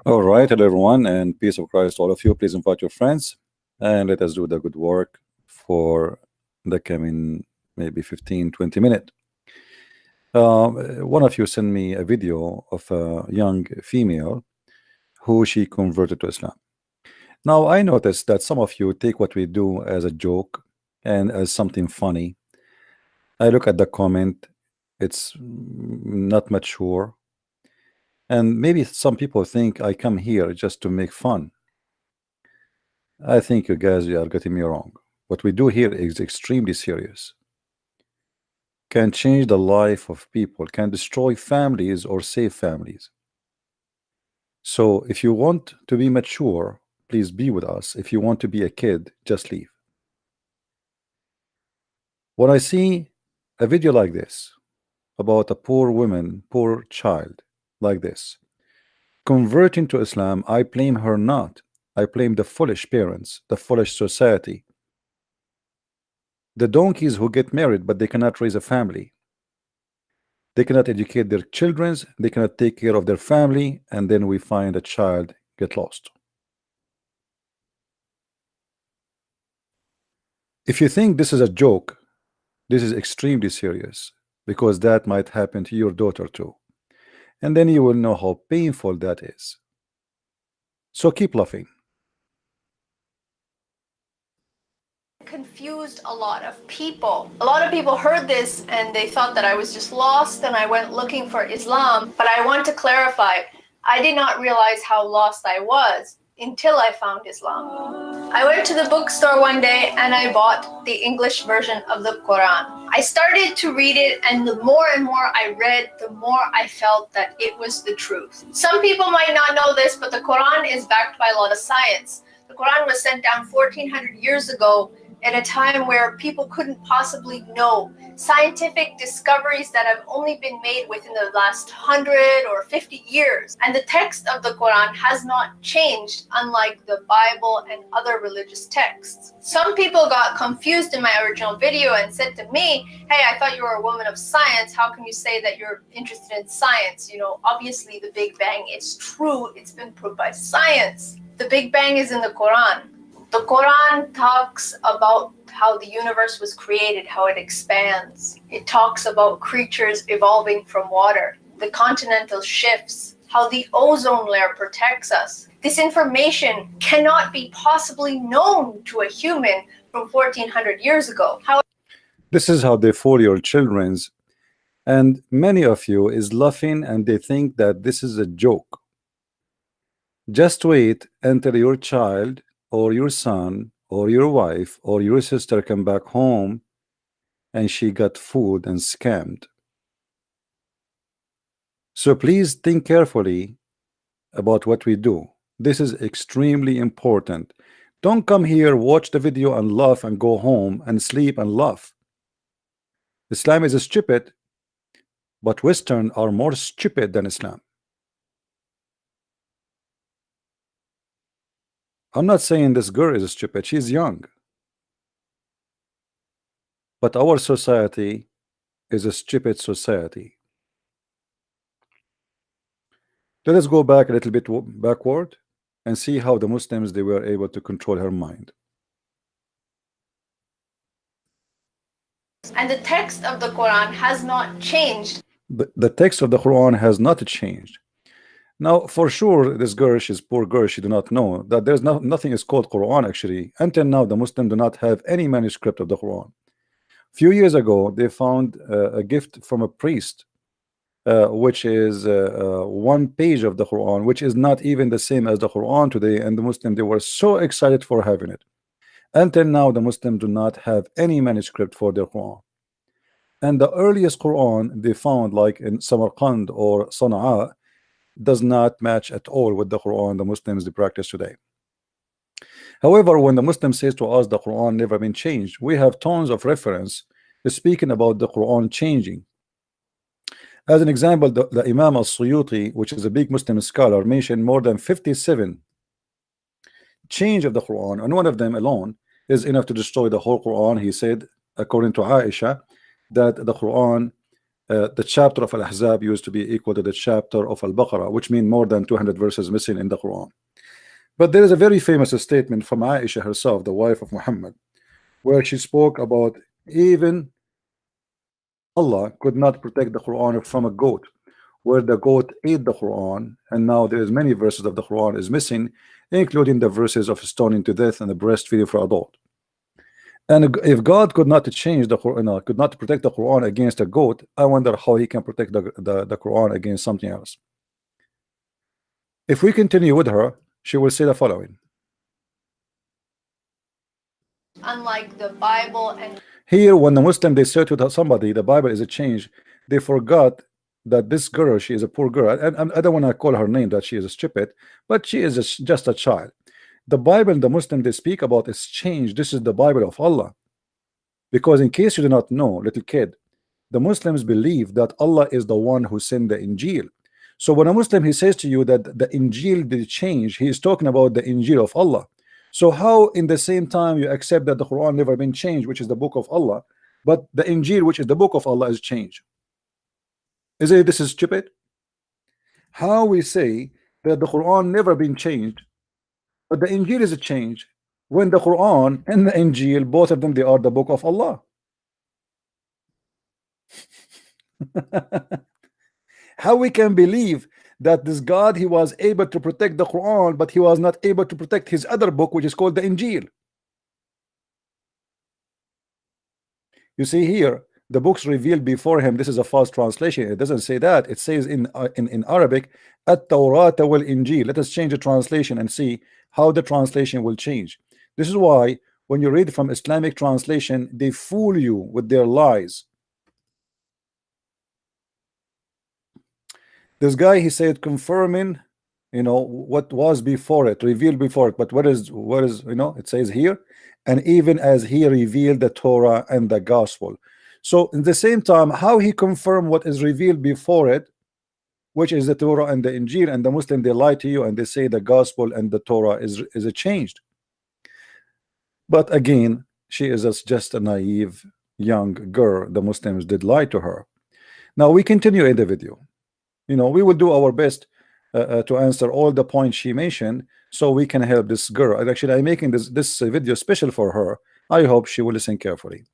All right, hello everyone, and peace of Christ to all of you. Please invite your friends and let us do the good work for the coming maybe 15-20 minutes. One of you sent me a video of a young female who she converted to Islam. Now, I noticed that some of you take what we do as a joke and as something funny. I look at the comment, it's not mature. And maybe some people think I come here just to make fun. I think you guys are getting me wrong. What we do here is extremely serious. Can change the life of people, can destroy families or save families. So if you want to be mature, please be with us. If you want to be a kid, just leave. When I see a video like this about a poor woman, poor child like this converting to Islam, I blame her not. I blame the foolish parents, the foolish society, the donkeys who get married but they cannot raise a family. They cannot educate their children, they cannot take care of their family, and then we find a child get lost. If you think this is a joke, this is extremely serious, because that might happen to your daughter too. And then you will know how painful that is. So keep laughing. Confused a lot of people. A lot of people heard this and they thought that I was just lost and I went looking for Islam. But I want to clarify, I did not realize how lost I was until I found Islam. I went to the bookstore one day and I bought the English version of the Quran. I started to read it, and the more and more I read, the more I felt that it was the truth. Some people might not know this, but the Quran is backed by a lot of science. The Quran was sent down 1400 years ago at a time where people couldn't possibly know scientific discoveries that have only been made within the last 100 or 50 years. And the text of the Quran has not changed, unlike the Bible and other religious texts. Some people got confused in my original video and said to me, hey, I thought you were a woman of science. How can you say that you're interested in science? You know, obviously the Big Bang is true. It's been proved by science. The Big Bang is in the Quran. The Quran talks about how the universe was created, how it expands. It talks about creatures evolving from water, the continental shifts, how the ozone layer protects us. This information cannot be possibly known to a human from 1400 years ago. This is how they fool your children's, and many of you is laughing and they think that this is a joke. Just wait until your child or your son or your wife or your sister come back home and she got fooled and scammed. So please think carefully about what we do. This is extremely important. Don't come here, watch the video and laugh and go home and sleep and laugh. Islam is stupid, but Western are more stupid than Islam. I'm not saying this girl is stupid, she's young. But our society is a stupid society. Let us go back a little bit backward and see how the Muslims, they were able to control her mind. And the text of the Quran has not changed. The text of the Quran has not changed. Now, for sure, this girl, she's poor girl, she do not know that there's nothing is called Quran actually. Until now, the Muslims do not have any manuscript of the Quran. Few years ago, they found a gift from a priest, which is one page of the Quran, which is not even the same as the Quran today, and the Muslims, they were so excited for having it. Until now, the Muslims do not have any manuscript for their Quran. And the earliest Quran they found, like in Samarkand or Sana'a, does not match at all with the Quran the Muslims they practice today. However, when the Muslim says to us the Quran never been changed, we have tons of reference speaking about the Quran changing. As an example, the Imam al-Suyuti, which is a big Muslim scholar, mentioned more than 57 change of the Quran, and one of them alone is enough to destroy the whole Quran. He said, according to Aisha, that the Quran, the chapter of Al-Ahzab used to be equal to the chapter of Al-Baqarah, which means more than 200 verses missing in the Quran. But there is a very famous statement from Aisha herself, the wife of Muhammad, where she spoke about even Allah could not protect the Quran from a goat, where the goat ate the Quran, and now there is many verses of the Quran is missing, including the verses of stoning to death and the breastfeeding for adult. And if God could not change the Quran, could not protect the Quran against a goat, I wonder how he can protect the Quran against something else. If we continue with her, she will say the following. Unlike the Bible and here, when the Muslim they say to somebody the Bible is a change, they forgot that this girl, she is a poor girl, and I don't want to call her name that she is stupid, but she is just a child. The Bible and the Muslim they speak about is change. This is the Bible of Allah. Because in case you do not know, little kid, the Muslims believe that Allah is the one who sent the Injil. So when a Muslim he says to you that the Injil did change, he is talking about the Injil of Allah. So how in the same time you accept that the Quran never been changed, which is the book of Allah, but the Injil, which is the book of Allah, is changed? This is stupid? How we say that the Quran never been changed, but the Injil is a change, when the Quran and the Injil, both of them, they are the book of Allah. How we can believe that this God, he was able to protect the Quran, but he was not able to protect his other book, which is called the Injil? You see here, the books revealed before him, this is a false translation. It doesn't say that. It says in Arabic, at-Tawrat wal Injil. Let us change the translation and see how the translation will change. This is why when you read from Islamic translation, they fool you with their lies. This guy, he said, confirming, what was before it, revealed before it. But what is, it says here, and even as he revealed the Torah and the gospel. So in the same time, how he confirmed what is revealed before it, which is the Torah and the Injil, and the Muslim, they lie to you and they say the gospel and the Torah is changed. But again, she is just a naive young girl. The Muslims did lie to her. Now we continue in the video. We will do our best to answer all the points she mentioned, so we can help this girl. And actually, I'm making this video special for her. I hope she will listen carefully.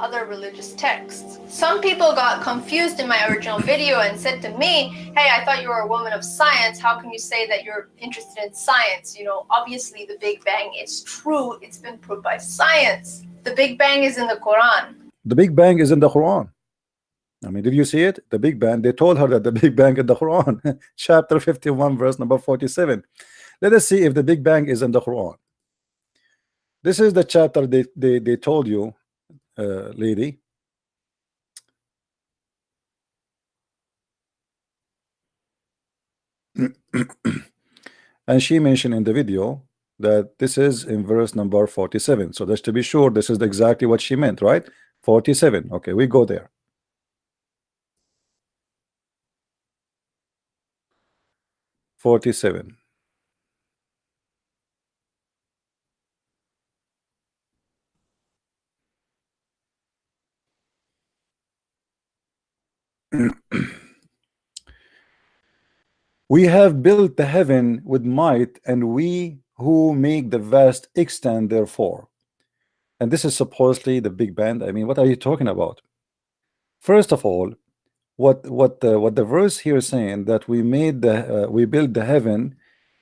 Other religious texts. Some people got confused in my original video and said to me, hey, I thought you were a woman of science. How can you say that you're interested in science? Obviously the Big Bang is true. It's been proved by science. The Big Bang is in the Quran. The Big Bang is in the Quran. I mean, did you see it? The Big Bang, they told her that the Big Bang in the Quran, chapter 51, verse number 47. Let us see if the Big Bang is in the Quran. This is the chapter they told you, lady. And she mentioned in the video that this is in verse number 47. So just to be sure, this is exactly what she meant, right? 47. Okay, we go there. 47. We have built the heaven with might, and we who make the vast extent therefore. And this is supposedly the Big Bang. I mean, what are you talking about? First of all, what the verse here is saying, that we built the heaven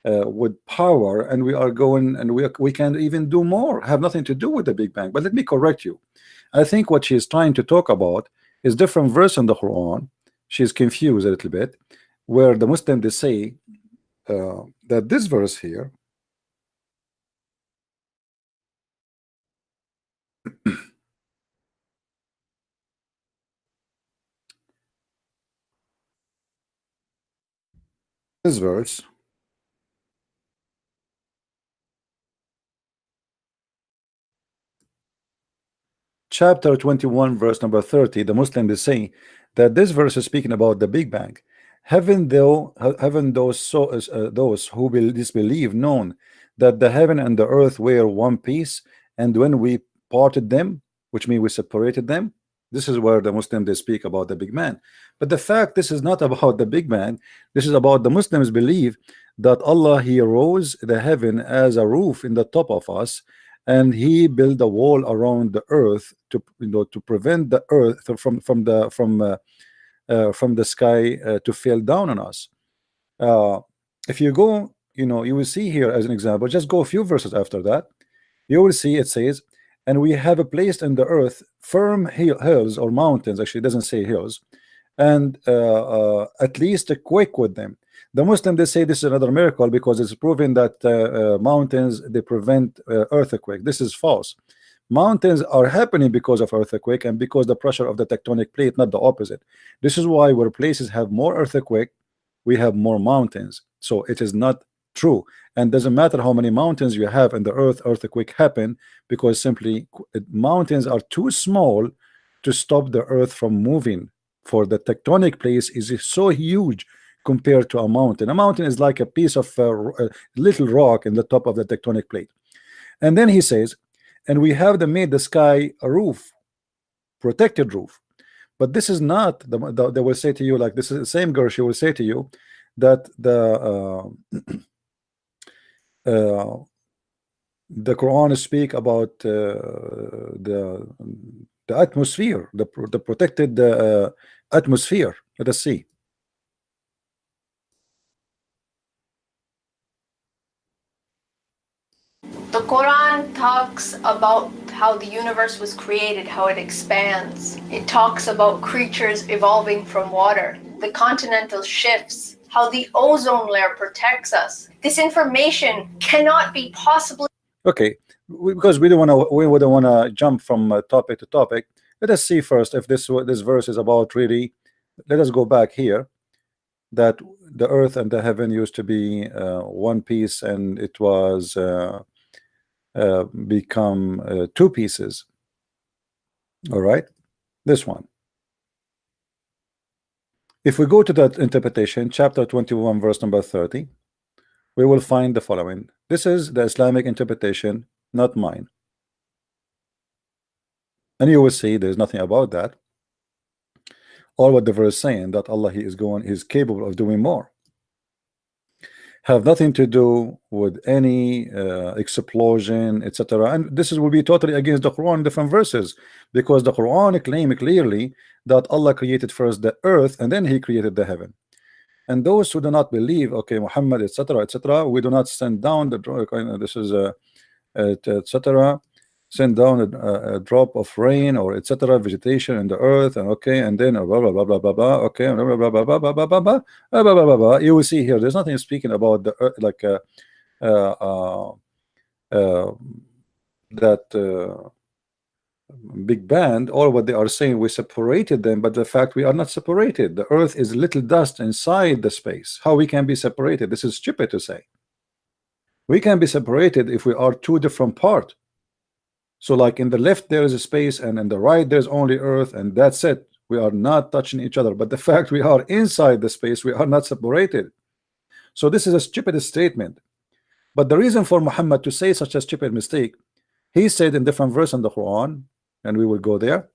with power, and we are going, and we can even do more, have nothing to do with the Big Bang. But let me correct you. I think what she is trying to talk about is different verse in the Quran. She's confused a little bit, where the Muslim they say that this verse here this verse chapter 21 verse number 30, the Muslim is saying that this verse is speaking about the Big Bang. Haven't those who will disbelieve known that the heaven and the earth were one piece, and when we parted them, which means we separated them? This is where the Muslims they speak about the Big Bang. But the fact this is not about the Big Bang. This is about the Muslims believe that Allah he rose the heaven as a roof in the top of us, and he built a wall around the earth to to prevent the earth from the sky to fall down on us. If you go, you will see here as an example, just go a few verses after that, you will see it says, and we have placed in the earth firm hills or mountains. Actually, it doesn't say hills, and at least a quake with them. The Muslim they say this is another miracle because it's proven that mountains they prevent earthquake. This is false. Mountains are happening because of earthquake and because the pressure of the tectonic plate, not the opposite. This is why where places have more earthquake, we have more mountains. So it is not true, and doesn't matter how many mountains you have in the earth, earthquake happen because simply mountains are too small to stop the earth from moving. For the tectonic place is so huge compared to a mountain. A mountain is like a piece of a little rock in the top of the tectonic plate. And then he says, and we have made the sky a roof, protected roof. But this is not they will say to you, like this is the same girl, she will say to you that the Quran speak about the atmosphere, the protected atmosphere. Let us see. The Quran talks about how the universe was created, how it expands. It talks about creatures evolving from water, the continental shifts, how the ozone layer protects us. This information cannot be possibly. Okay, because we wouldn't want to jump from topic to topic. Let us see first if this verse is about really. Let us go back here. That the earth and the heaven used to be one piece, and it was become two pieces. All right, this one. If we go to that interpretation, chapter 21, verse number 30, we will find the following. This is the Islamic interpretation, not mine. And you will see there's nothing about that. Or what the verse saying that Allah is capable of doing more. Have nothing to do with any explosion, etc. And this will be totally against the Quran, different verses, because the Quran claim clearly that Allah created first the earth and then he created the heaven. And those who do not believe, okay, Muhammad, etc., etc., we do not send down the this is etc. Send down a drop of rain or etc. vegetation in the earth, and okay, and then blah blah blah blah blah blah. Okay, blah blah blah blah blah blah blah blah blah blah blah blah. You will see here. There's nothing speaking about the earth, like that Big Bang. Or what they are saying, we separated them, but the fact we are not separated. The earth is little dust inside the space. How we can be separated? This is stupid to say. We can be separated if we are two different parts. So like in the left there is a space, and in the right there's only earth, and that's it. We are not touching each other. But the fact we are inside the space, we are not separated. So this is a stupid statement. But the reason for Muhammad to say such a stupid mistake, he said in different verse in the Quran, and we will go there.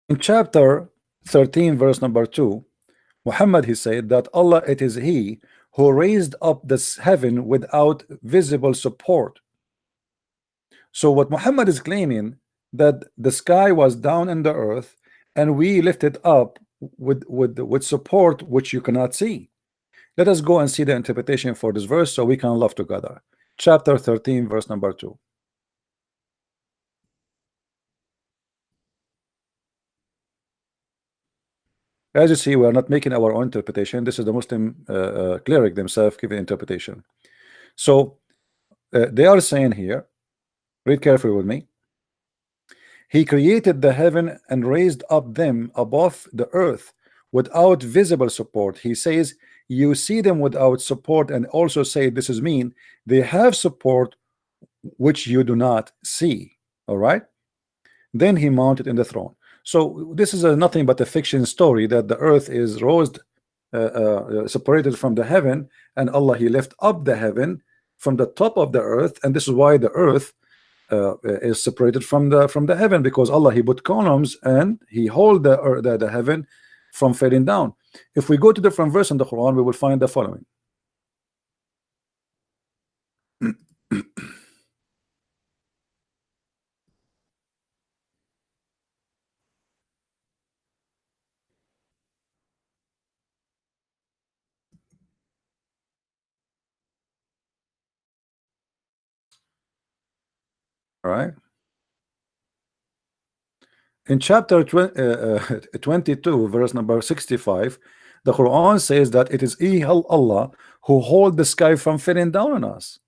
In chapter 13, verse number 2, Muhammad he said that Allah, it is He who raised up this heaven without visible support. So what Muhammad is claiming, that the sky was down in the earth and we lifted up with support which you cannot see. Let us go and see the interpretation for this verse so we can love together. Chapter 13, verse number 2. As you see, we are not making our own interpretation. This is the Muslim cleric themselves giving interpretation. So they are saying here, read carefully with me. He created the heaven and raised up them above the earth without visible support. He says, you see them without support, and also say, this is mean, they have support which you do not see. All right. Then he mounted in the throne. So this is nothing but a fiction story that the earth is raised, separated from the heaven, and Allah, he left up the heaven from the top of the earth, and this is why the earth is separated from the heaven, because Allah, he put columns and he hold the heaven from falling down. If we go to different verse in the Quran, we will find the following. All right. In chapter 22, verse number 65, the Quran says that it is Allah who hold the sky from falling down on us.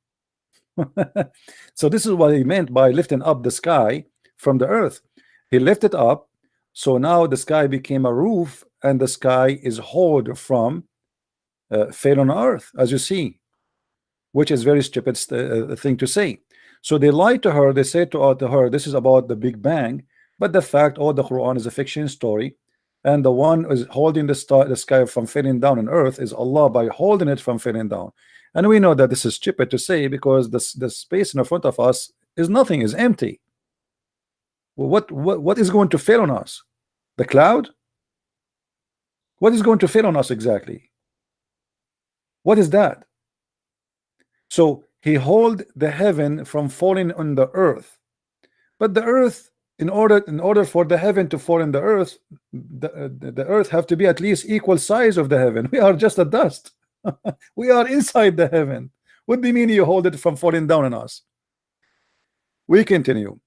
So this is what he meant by lifting up the sky from the earth. He lifted up, so now the sky became a roof, and the sky is hold from fail on earth, as you see, which is very stupid thing to say. So they lied to her. They said to her, this is about the Big Bang, but the fact, all the Quran is a fiction story, and the one who is holding the sky from falling down on earth is Allah by holding it from falling down. And we know that this is stupid to say, because the space in front of us is nothing, is empty. Well, what is going to fail on us? The cloud? What is going to fail on us exactly? What is that? So he hold the heaven from falling on the earth, but the earth, in order for the heaven to fall in the earth, the earth have to be at least equal size of the heaven. We are just a dust. We are inside the heaven. What do you mean you hold it from falling down on us? We continue.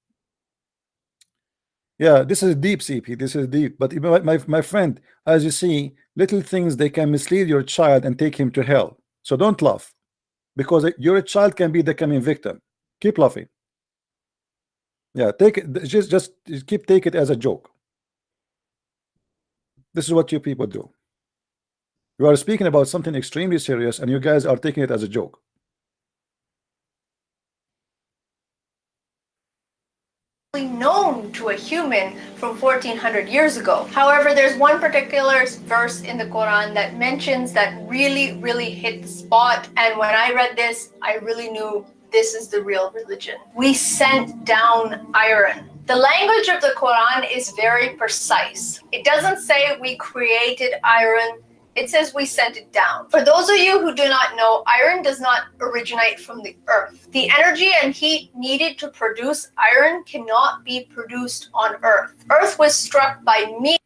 Yeah, this is deep, CP. This is deep. But my friend, as you see, little things, they can mislead your child and take him to hell. So don't laugh, because your child can be the coming victim. Keep laughing. Yeah, take it. Just keep take it as a joke. This is what you people do. You are speaking about something extremely serious, and you guys are taking it as a joke. Known to a human from 1400 years ago. However, there's one particular verse in the Quran that mentions that really hit the spot, and when I read this, I really knew this is the real religion. We sent down iron. The language of the Quran is very precise. It doesn't say we created iron. It says we sent it down. For those of you who do not know, iron does not originate from the earth. The energy and heat needed to produce iron cannot be produced on earth. Earth was struck by me.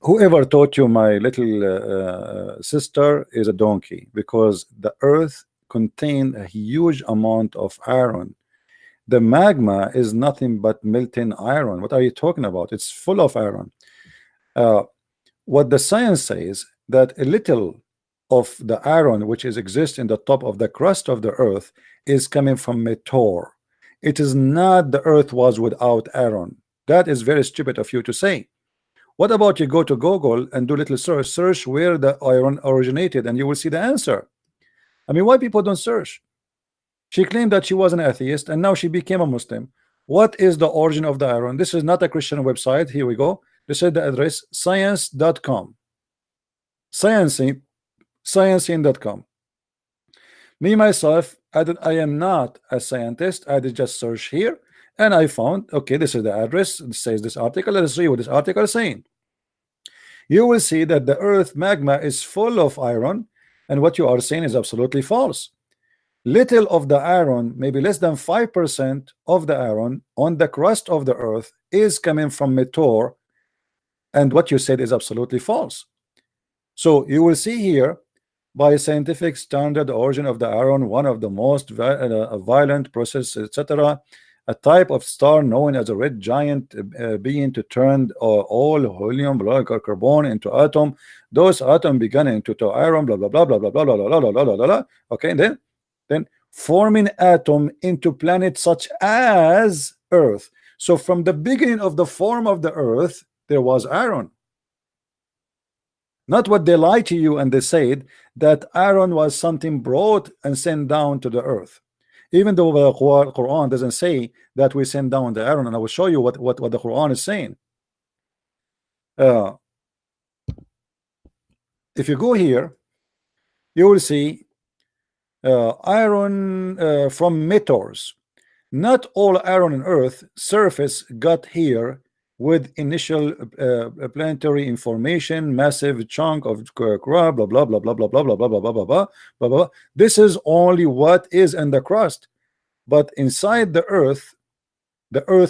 Whoever taught you, my little sister, is a donkey, because the earth contained a huge amount of iron. The magma is nothing but melting iron. What are you talking about? It's full of iron. What the science says, that a little of the iron which exists in the top of the crust of the earth is coming from meteor. It is not the earth was without iron. That is very stupid of you to say. What about you go to Google and do little search where the iron originated, and you will see the answer. I mean, why people don't search? She claimed that she was an atheist, and now she became a Muslim. What is the origin of the iron? This is not a Christian website. Here we go. This is the address, science.com. Sciencing.com. Me myself, I am not a scientist. I did just search here, and I found, okay, this is the address. It says this article. Let us see what this article is saying. You will see that the earth magma is full of iron, and what you are saying is absolutely false. Little of the iron, maybe less than 5% of the iron on the crust of the earth, is coming from meteor, and what you said is absolutely false. So you will see here, by scientific standard, the origin of the iron, one of the most violent process, etc., a type of star known as a red giant being to turn all helium, carbon into atom. Those atoms began into iron, blah blah blah blah blah blah blah blah blah blah blah. Okay, and then forming atom into planets such as Earth. So from the beginning of the form of the earth, there was Aaron. Not what they lie to you and they said that Aaron was something brought and sent down to the earth. Even though the Quran doesn't say that we send down the Aaron, and I will show you what the Quran is saying. If you go here, you will see iron from meteors. Not all iron on earth surface got here with initial planetary information, massive chunk of crust, blah blah blah blah blah blah blah blah blah blah blah blah blah blah. This is only what is in the crust, but inside the earth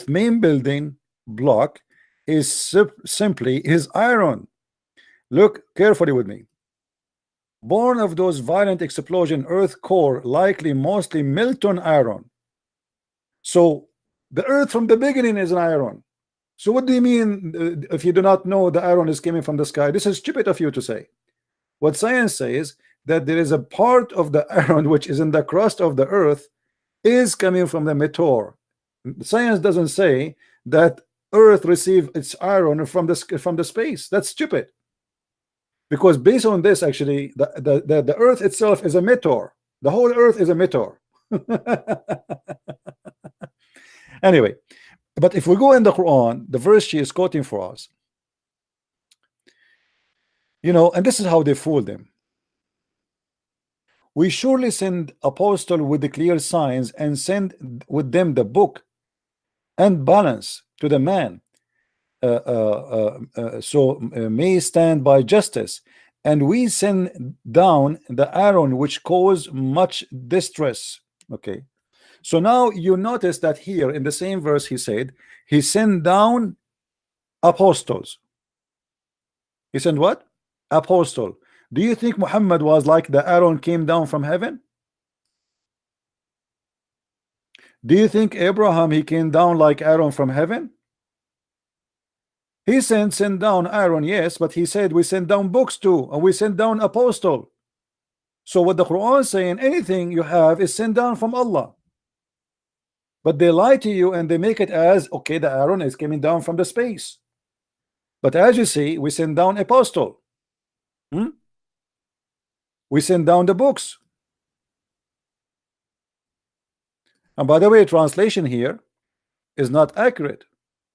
main building block is simply iron. Look carefully with me. Born of those violent explosion, earth core likely mostly molten iron. So the earth from the beginning is an iron. So what do you mean if you do not know the iron is coming from the sky? This is stupid of you to say. What science says that there is a part of the iron which is in the crust of the earth is coming from the meteor. Science doesn't say that earth receive its iron from the space. That's stupid. Because based on this, actually, the earth itself is a meteor. The whole earth is a meteor. Anyway, but if we go in the Quran, the verse she is quoting for us, you know, and this is how they fooled them. We surely send apostle with the clear signs and send with them the book and balance to the man, so may stand by justice, and we send down the iron which cause much distress. Okay, so now you notice that here in the same verse he said he sent down apostles. He sent what? Apostle. Do you think Muhammad was like the iron came down from heaven? Do you think Abraham he came down like iron from heaven? He sent down iron, yes, but he said we send down books too, and we send down apostle. So what the Quran is saying, anything you have is sent down from Allah. But they lie to you and they make it as okay, the iron is coming down from the space. But as you see, we send down apostle. We send down the books. And by the way, translation here is not accurate,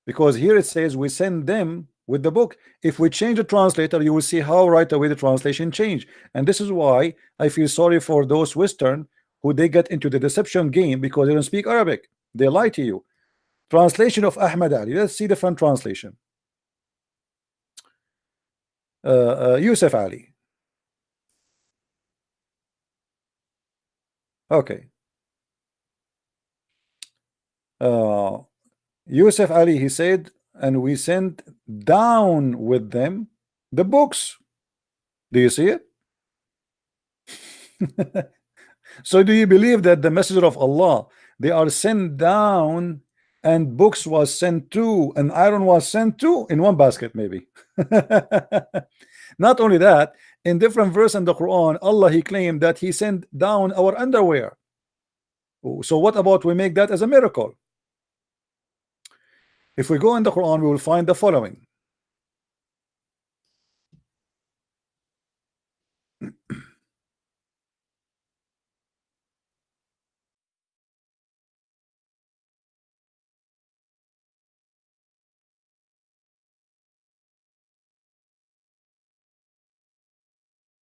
because here it says we send them with the book. If we change the translator, you will see how right away the translation changed. And this is why I feel sorry for those Western who they get into the deception game because they don't speak Arabic. They lie to you. Translation of Ahmad Ali. Let's see the front translation. Yusuf Ali. Okay. Yusuf Ali, he said, and we sent down with them the books. Do you see it? So do you believe that the messenger of Allah, they are sent down and books was sent to and iron was sent to in one basket maybe? Not only that, in different verse in the Quran, Allah he claimed that he sent down our underwear. So what about we make that as a miracle? If we go in the Quran, we will find the following.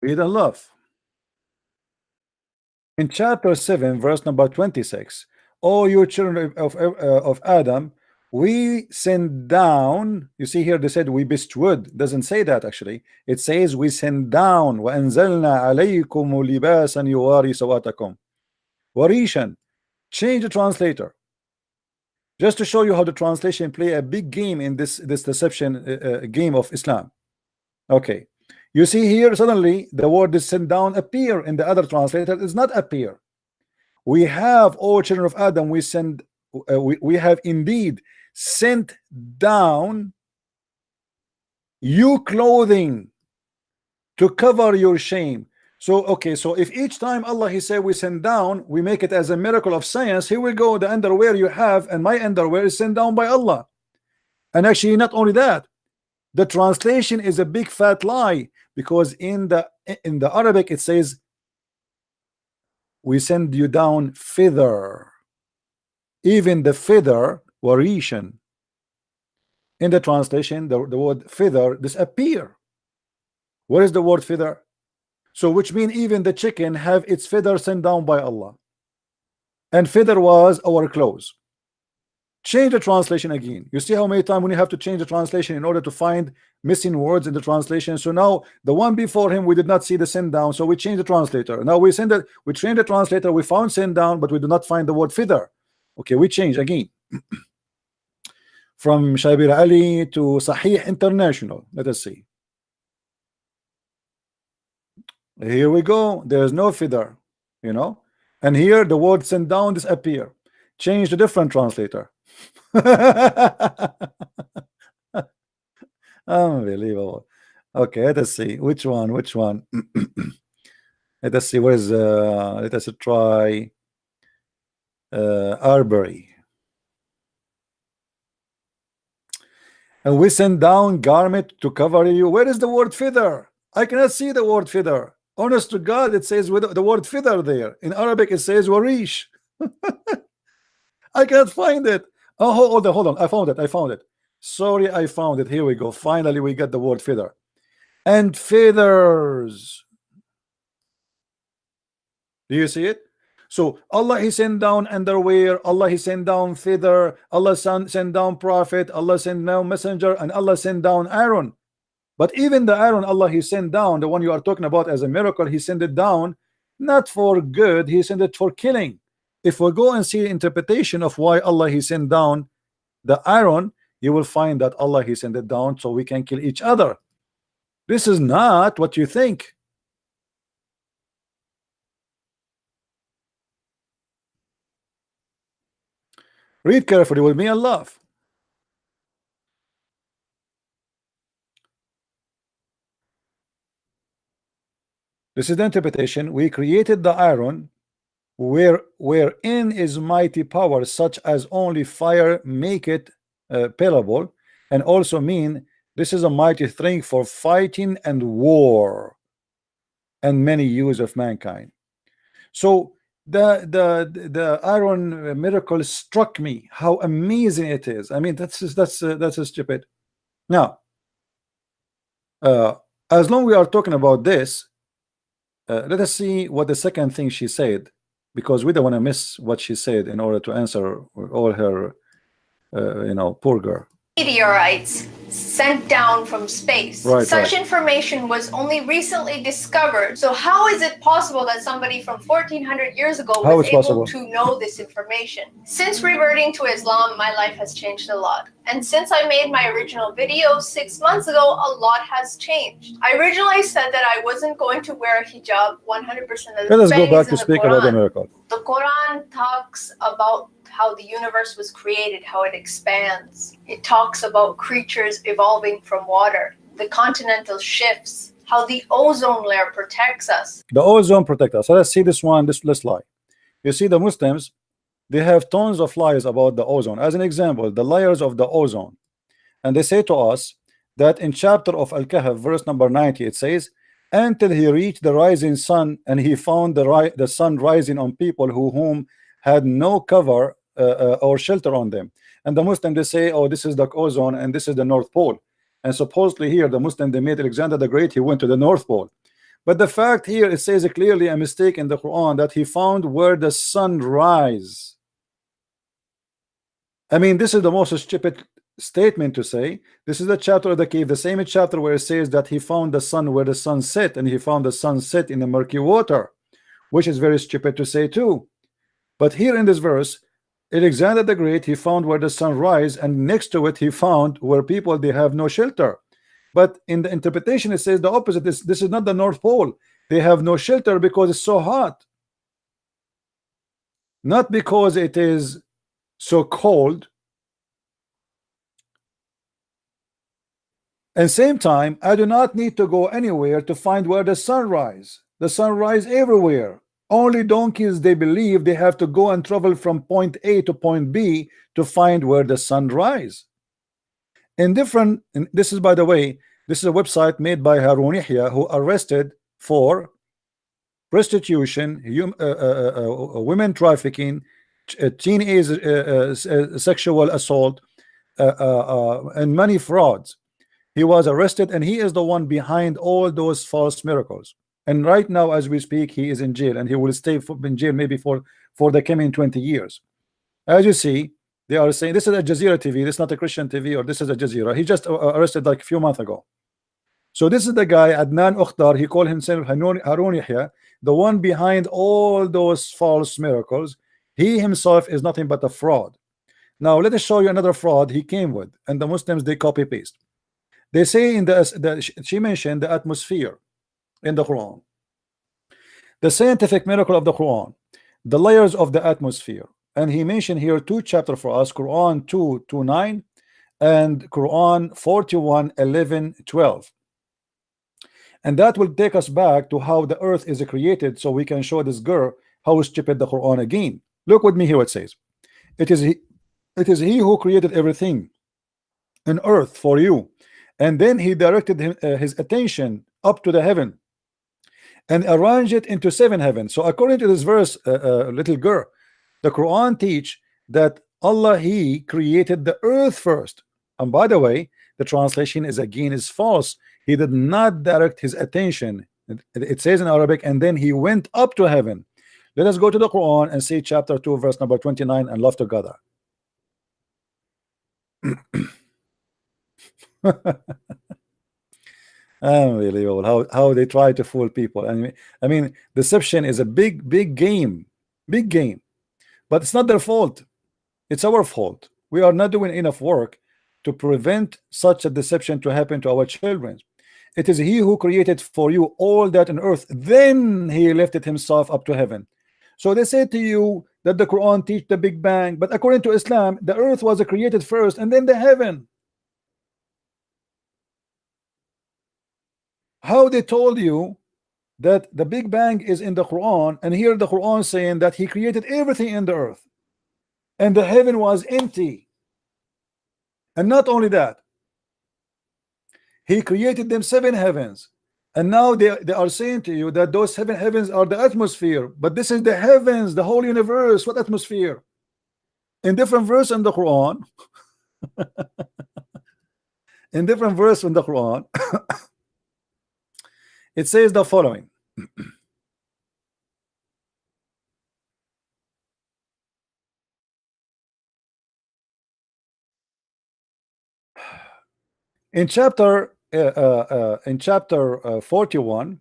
Read and love. In chapter 7, verse number 26, O you children of Adam, we send down. You see here they said we bestowed. Doesn't say that actually. It says we send down. وَأَنزَلْنَا عَلَيْكُمُ لِبَاسًا يُوَارِي سَوَاتَكُمْ وَرِيشًا. Change the translator. Just to show you how the translation play a big game in this deception game of Islam. Okay. You see here suddenly the word is sent down appear in the other translator. It does not appear. We have, all children of Adam, we send we have indeed sent down you clothing to cover your shame. So okay, so if each time Allah He said we send down, we make it as a miracle of science. Here we go, the underwear you have and my underwear is sent down by Allah. And actually, not only that, the translation is a big fat lie, because in the Arabic it says we send you down feather. Even the feather, warishan, in the translation the word feather disappear. Where is the word feather? So which means even the chicken have its feather sent down by Allah, and feather was our clothes. Change the translation again. You see how many times when you have to change the translation in order to find missing words in the translation. So now the one before him we did not see the send down, so we change the translator. Now we send it, we train the translator, we found send down, but we do not find the word feather. Okay, we change again from Shabir Ali to Sahih International. Let us see. Here we go. There is no feather, you know, and here the word send down disappear. Change the different translator. Unbelievable. Okay, let us see which one. Let us see. Where is let us try Arbery. And we send down garment to cover you. Where is the word feather? I cannot see the word feather. Honest to God, it says with the word feather there. In Arabic it says warish. I can't find it. Oh, hold on. I found it. Sorry, I found it. Here we go. Finally, we got the word feather. And feathers. Do you see it? So Allah He sent down underwear, Allah He sent down feather, Allah sent down prophet, Allah sent down messenger, and Allah sent down Aaron. But even the Aaron Allah He sent down, the one you are talking about as a miracle, He sent it down not for good, He sent it for killing. If we go and see the interpretation of why Allah He sent down the Aaron, you will find that Allah He sent it down so we can kill each other. This is not what you think. Read carefully with me and laugh. This is the interpretation. We created the iron wherein is mighty power, such as only fire make it pellable, and also mean this is a mighty thing for fighting and war and many use of mankind. So the iron miracle struck me how amazing it is. I mean, that's stupid. Now as long we are talking about this, let us see what the second thing she said, because we don't want to miss what she said in order to answer all her poor girl. Meteorites sent down from space. Right, Such information was only recently discovered. So how is it possible that somebody from 1400 years ago was able to know this information? Since reverting to Islam, my life has changed a lot. And since I made my original video 6 months ago, a lot has changed. I originally said that I wasn't going to wear a hijab 100% of the time. Let us go back to speak about the miracle. The Quran talks about how the universe was created, how it expands. It talks about creatures evolving from water, the continental shifts, how the ozone layer protects us. The ozone protects us. So let's see this one, this lie. You see, the Muslims, they have tons of lies about the ozone. As an example, the layers of the ozone. And they say to us that in chapter of Al-Kahf, verse number 90, it says, until he reached the rising sun, and he found the sun rising on people whom had no cover or shelter on them. And the Muslim, they say, oh, this is the ozone and this is the North Pole. And supposedly here the Muslim, they made Alexander the Great, he went to the North Pole. But the fact here, it says clearly a mistake in the Quran, that he found where the sun rise. I mean, this is the most stupid statement to say. This is the chapter of the cave, the same chapter where it says that he found the sun where the sun set, and he found the sun set in the murky water, which is very stupid to say too. But here in this verse, Alexander the Great, he found where the sun rise, and next to it he found where people, they have no shelter. But in the interpretation it says the opposite. This is not the North Pole. They have no shelter because it's so hot, not because it is so cold. And same time, I do not need to go anywhere to find where the sun rise. The sun rise everywhere. Only donkeys, they believe they have to go and travel from point A to point B to find where the sun rise. And this is, by the way, this is a website made by Harun Yahya, who arrested for prostitution, women trafficking, teenage sexual assault, and money frauds. He was arrested, and he is the one behind all those false miracles. And right now, as we speak, he is in jail, and he will stay in jail maybe for the coming 20 years. As you see, they are saying this is a Jazeera TV. This is not a Christian TV, or this is a Jazeera. He just arrested like a few months ago. So this is the guy Adnan Ukhtar. He called himself Harun Yahya, the one behind all those false miracles. He himself is nothing but a fraud. Now let us show you another fraud he came with, and the Muslims, they copy paste. They say in she mentioned the atmosphere in the Quran, the scientific miracle of the Quran, the layers of the atmosphere, and he mentioned here two chapters for us: Quran 2:9 and Quran 41:11-12. And that will take us back to how the earth is created, so we can show this girl how stupid the Quran again. Look with me here. It says, it is he who created everything in earth for you, and then he directed his attention up to the heaven and arranged it into 7 heavens. So according to this verse, little girl, the Quran teach that Allah, he created the earth first. And by the way, the translation is false. He did not direct his attention. It says in Arabic, and then he went up to heaven. Let us go to the Quran and see chapter 2 verse number 29 and love together. Unbelievable how they try to fool people. I mean, deception is a big game, but it's not their fault. It's our fault. We are not doing enough work to prevent such a deception to happen to our children. It is he who created for you all that on earth, then he lifted himself up to heaven. So they say to you that the Quran teach the Big Bang, but according to Islam, the earth was created first and then the heaven. How they told you that the Big Bang is in the Quran, and here the Quran saying that he created everything in the earth and the heaven was empty. And not only that, he created them 7 heavens, and now they are saying to you that those 7 heavens are the atmosphere, but this is the heavens, the whole universe. What atmosphere? In different verse in the Quran in different verse in the Quran it says the following. In chapter 41,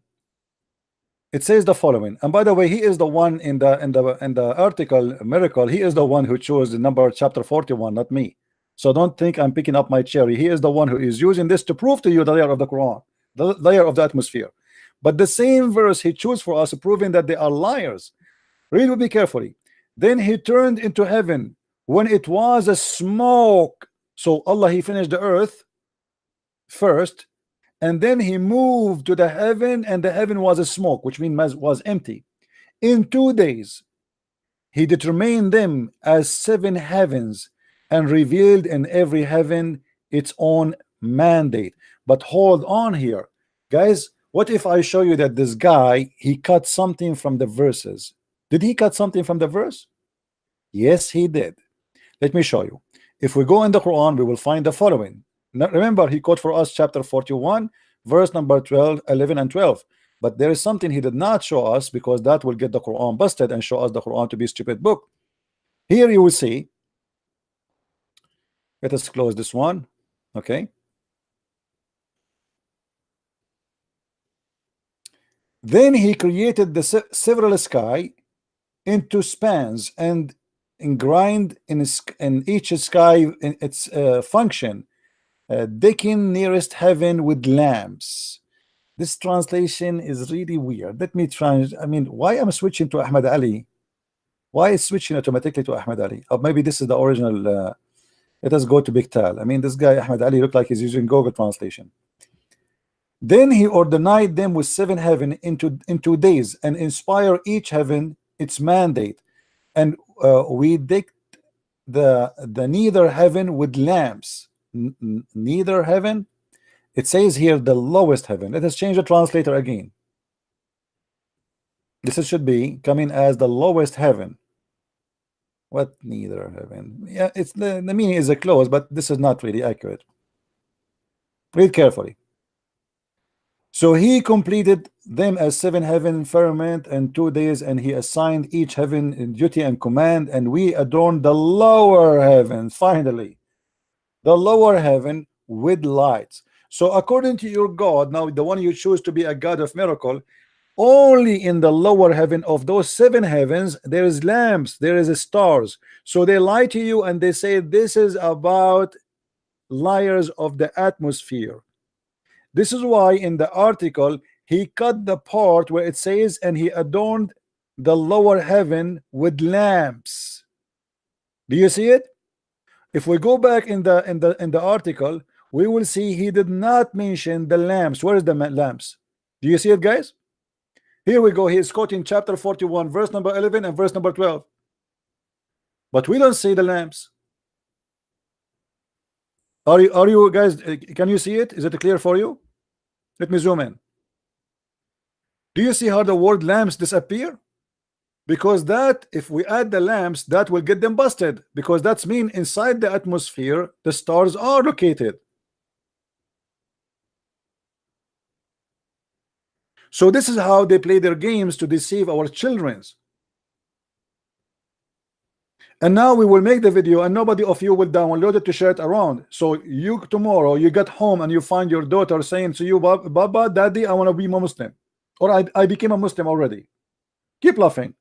it says the following. And by the way, he is the one in the article miracle. He is the one who chose the number chapter 41, not me. So don't think I'm picking up my cherry. He is the one who is using this to prove to you the layer of the Quran, the layer of the atmosphere. But the same verse he chose for us, proving that they are liars. Read with me carefully. Then he turned into heaven when it was a smoke. So Allah, he finished the earth first, and then he moved to the heaven, and the heaven was a smoke, which means was empty. In 2 days he determined them as 7 heavens and revealed in every heaven its own mandate. But hold on here, guys. What if I show you that this guy, he cut something from the verses? Did he cut something from the verse? Yes, he did. Let me show you. If we go in the Quran, we will find the following. Now, remember, he quote for us chapter 41 verse number 12, 11 and 12. But there is something he did not show us, because that will get the Quran busted and show us the Quran to be a stupid book. Here you will see, let us close this one. Okay, then he created the several sky into spans and grind in each sky in its function, decking nearest heaven with lamps. This translation is really weird. Let me try. I mean, why am I switching to Ahmad Ali? Why is switching automatically to Ahmad Ali? Or maybe this is the original. Let us go to Big Tal. I mean, this guy Ahmad Ali looked like he's using Google translation. Then he ordained them with 7 heaven in 2 days, and inspire each heaven its mandate, and we dict the neither heaven with lamps. Neither heaven, it says here the lowest heaven. Let us change the translator again. This should be coming as the lowest heaven. What neither heaven? Yeah, it's the meaning is a close, but this is not really accurate. Read carefully. So he completed them as 7 heaven firmament in 2 days, and he assigned each heaven in duty and command, and we adorned the lower heaven, finally, the lower heaven with lights. So according to your God, now the one you choose to be a God of miracle, only in the lower heaven of those 7 heavens there is lamps, there is stars. So they lie to you and they say this is about layers of the atmosphere. This is why in the article he cut the part where it says and he adorned the lower heaven with lamps. Do you see it? If we go back in the article, we will see he did not mention the lamps. Where is the lamps? Do you see it, guys? Here we go. He is quoting chapter 41, verse number 11 and verse number 12. But we don't see the lamps. Are you guys, can you see it? Is it clear for you? Let me zoom in. Do you see how the word lamps disappear? Because that, if we add the lamps, that will get them busted, because that's mean inside the atmosphere the stars are located. So this is how they play their games to deceive our children. And now we will make the video and nobody of you will download it to share it around. So you tomorrow you get home and you find your daughter saying to you, Baba, Daddy, I want to be a Muslim, or I became a Muslim already. Keep laughing.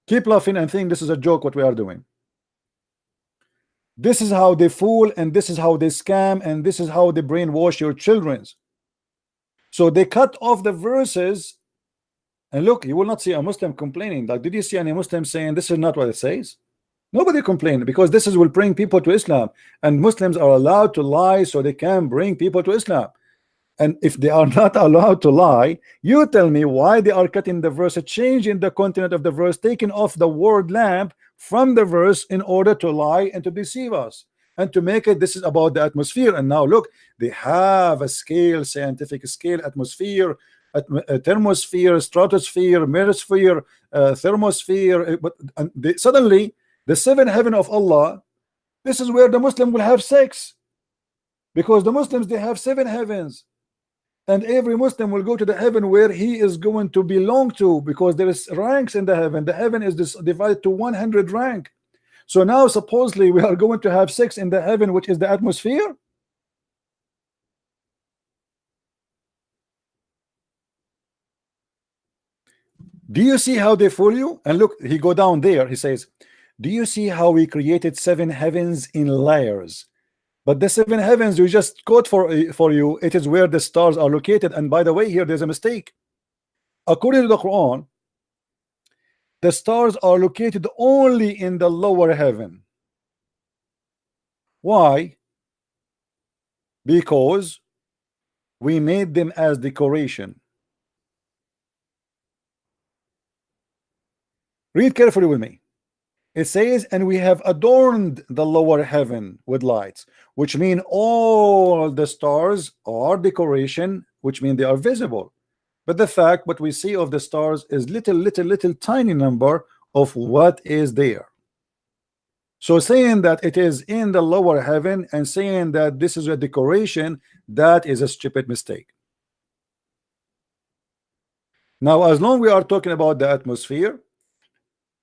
Keep laughing and think this is a joke what we are doing. This is how they fool, and this is how they scam, and this is how they brainwash your children. So they cut off the verses, and look, you will not see a Muslim complaining. Like, did you see any Muslim saying this is not what it says? Nobody complained, because this is will bring people to Islam, and Muslims are allowed to lie so they can bring people to Islam. And if they are not allowed to lie, you tell me why they are cutting the verse, changing the content of the verse, taking off the word lamp from the verse in order to lie and to deceive us and to make it this is about the atmosphere. And now look, they have a scale, scientific scale, atmosphere, thermosphere, stratosphere, mesosphere, thermosphere, but suddenly the 7 heaven of Allah, this is where the Muslim will have sex, because the Muslims, they have 7 heavens. And every Muslim will go to the heaven where he is going to belong to, because there is ranks in the heaven. The heaven is divided to 100 rank. So now supposedly we are going to have sex in the heaven, which is the atmosphere. Do you see how they fool you? And look, he go down there, he says, do you see how we created 7 heavens in layers? But the 7 heavens you just quote for you, it is where the stars are located. And by the way, here there's a mistake. According to the Quran, the stars are located only in the lower heaven. Why? Because we made them as decoration. Read carefully with me. It says, and we have adorned the lower heaven with lights, which mean all the stars are decoration, which mean they are visible. But the fact what we see of the stars is little tiny number of what is there. So saying that it is in the lower heaven and saying that this is a decoration, that is a stupid mistake. Now, as long we are talking about the atmosphere,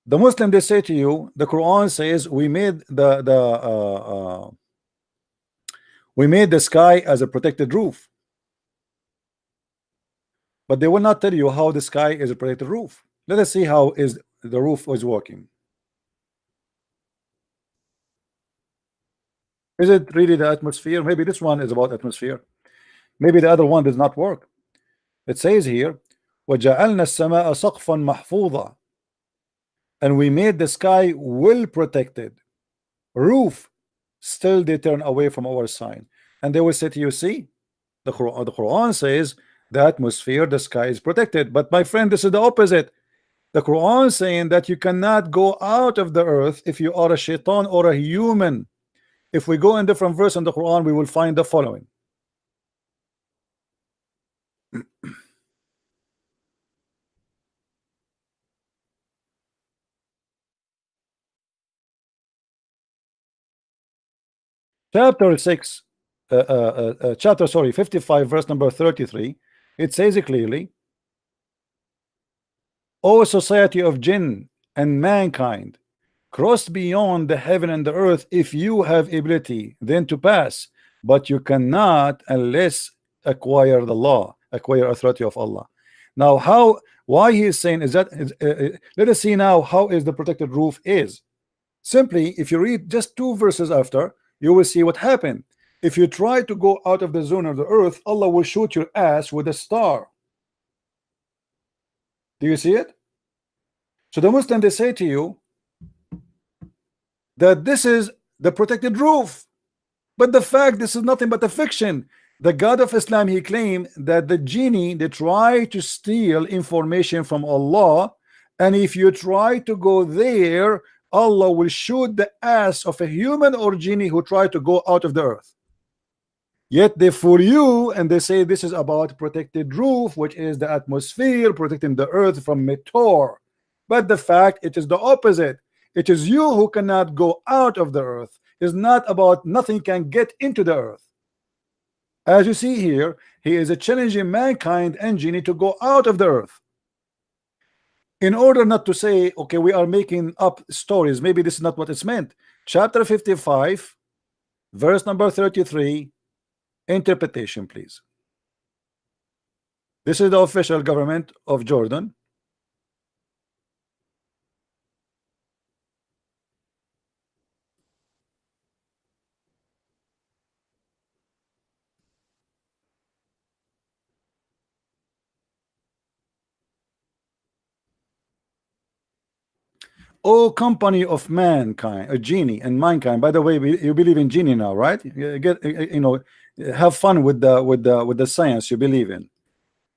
the Muslim, they say to you, the Quran says we made the sky as a protected roof, but they will not tell you how the sky is a protected roof. Let us see how is the roof is working. Is it really the atmosphere? Maybe this one is about atmosphere. Maybe the other one does not work. It says here, وَجَعَلْنَا السَّمَاءَ سَقْفًا مَحْفُوظًا, and we made the sky well protected. Roof, still they turn away from our sign. And they will say to you, see, The Quran says the atmosphere, the sky is protected. But my friend, this is the opposite. The Quran saying that you cannot go out of the earth if you are a shaitan or a human. If we go in different verse in the Quran, we will find the following. Chapter 6, chapter 55, verse number 33. It says it clearly, O society of jinn and mankind, cross beyond the heaven and the earth if you have ability then to pass, but you cannot unless acquire the law, acquire authority of Allah. Now why he is saying is that let us see now how is the protected roof is. Simply, if you read just 2 verses after, you will see what happened. If you try to go out of the zone of the earth, Allah will shoot your ass with a star. Do you see it? So the Muslim, they say to you that this is the protected roof, but the fact this is nothing but a fiction. The God of Islam, he claimed that the genie, they try to steal information from Allah, and if you try to go there, Allah will shoot the ass of a human or genie who try to go out of the earth. Yet they fool you and they say this is about protected roof, which is the atmosphere protecting the earth from meteor. But the fact it is the opposite. It is you who cannot go out of the earth. It's not about nothing can get into the earth. As you see here, he is challenging mankind and genie to go out of the earth. In order not to say, okay, we are making up stories, maybe this is not what it's meant. Chapter 55, verse number 33, interpretation, please. This is the official government of Jordan. O company of mankind, a genie and mankind. By the way, you believe in genie now, right? Have fun with the science you believe in.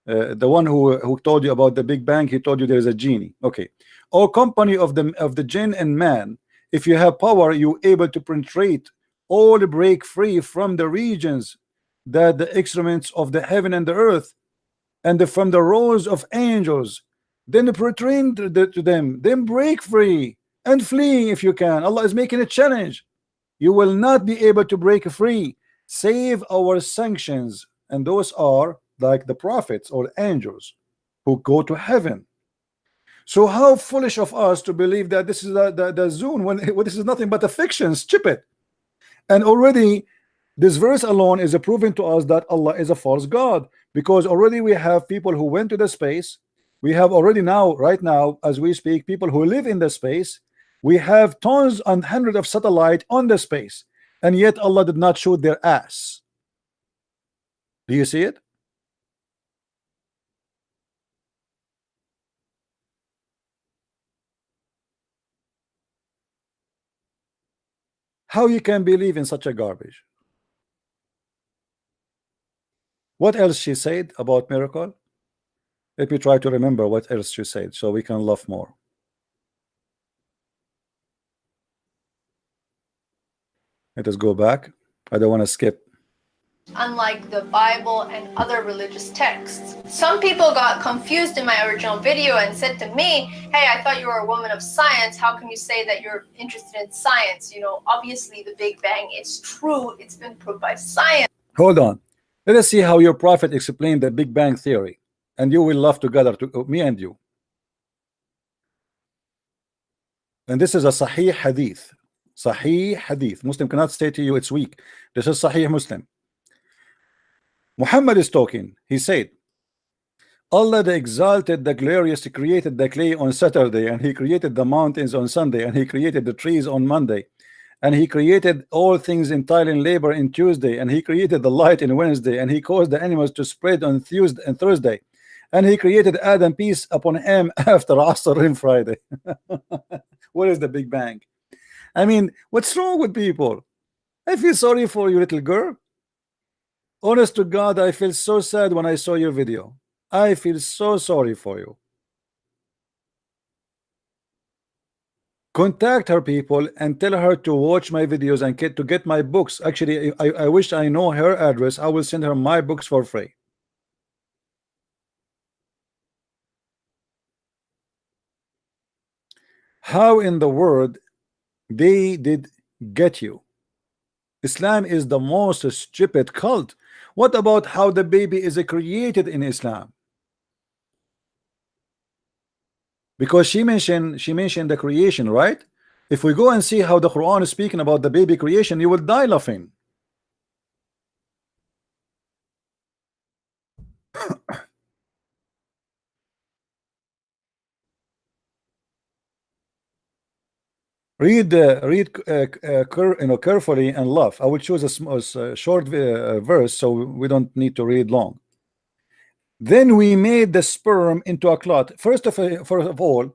The one who told you about the Big Bang, he told you there is a genie. Okay. O company of the jinn and man, if you have power, you able to penetrate all, break free from the regions that the excrements of the heaven and the earth, and from the rows of angels, then return to them, then break free and flee if you can. Allah is making a challenge. You will not be able to break free save our sanctions, and those are like the prophets or angels who go to heaven. So how foolish of us to believe that this is the zone when this is nothing but a fiction, stupid. And already this verse alone is proving to us that Allah is a false God, because already we have people who went to the space. We have already now, right now, as we speak, people who live in the space. We have tons and hundreds of satellites on the space, and yet Allah did not shoot their ass. Do you see it? How you can believe in such a garbage? What else she said about miracle? Let me try to remember what else she said so we can laugh more. Let us go back. I don't want to skip. Unlike the Bible and other religious texts. Some people got confused in my original video and said to me, hey, I thought you were a woman of science. How can you say that you're interested in science? You know, obviously the Big Bang is true. It's been proved by science. Hold on. Let us see how your prophet explained the Big Bang theory, and you will laugh together, me and you. And this is a Sahih Hadith. Sahih Hadith. Muslim cannot say to you it's weak. This is Sahih Muslim. Muhammad is talking. He said, Allah the Exalted, the Glorious, created the clay on Saturday, and he created the mountains on Sunday, and he created the trees on Monday, and he created all things entirely in labor in Tuesday, and he created the light in Wednesday, and he caused the animals to spread on Tuesday and Thursday, and he created Adam, peace upon him, after Asr in Friday. What is the Big Bang? I mean, what's wrong with people? I feel sorry for you, little girl. Honest to God, I feel so sad when I saw your video. I feel so sorry for you. Contact her, people, and tell her to watch my videos and to get my books. Actually, I wish I know her address. I will send her my books for free. How in the world they did get you? Islam is the most stupid cult. What about how the baby is created in Islam? Because she mentioned the creation, right? If we go and see how the Quran is speaking about the baby creation, you will die laughing. Read carefully and laugh. I will choose a short verse so we don't need to read long. Then we made the sperm into a clot. First of all,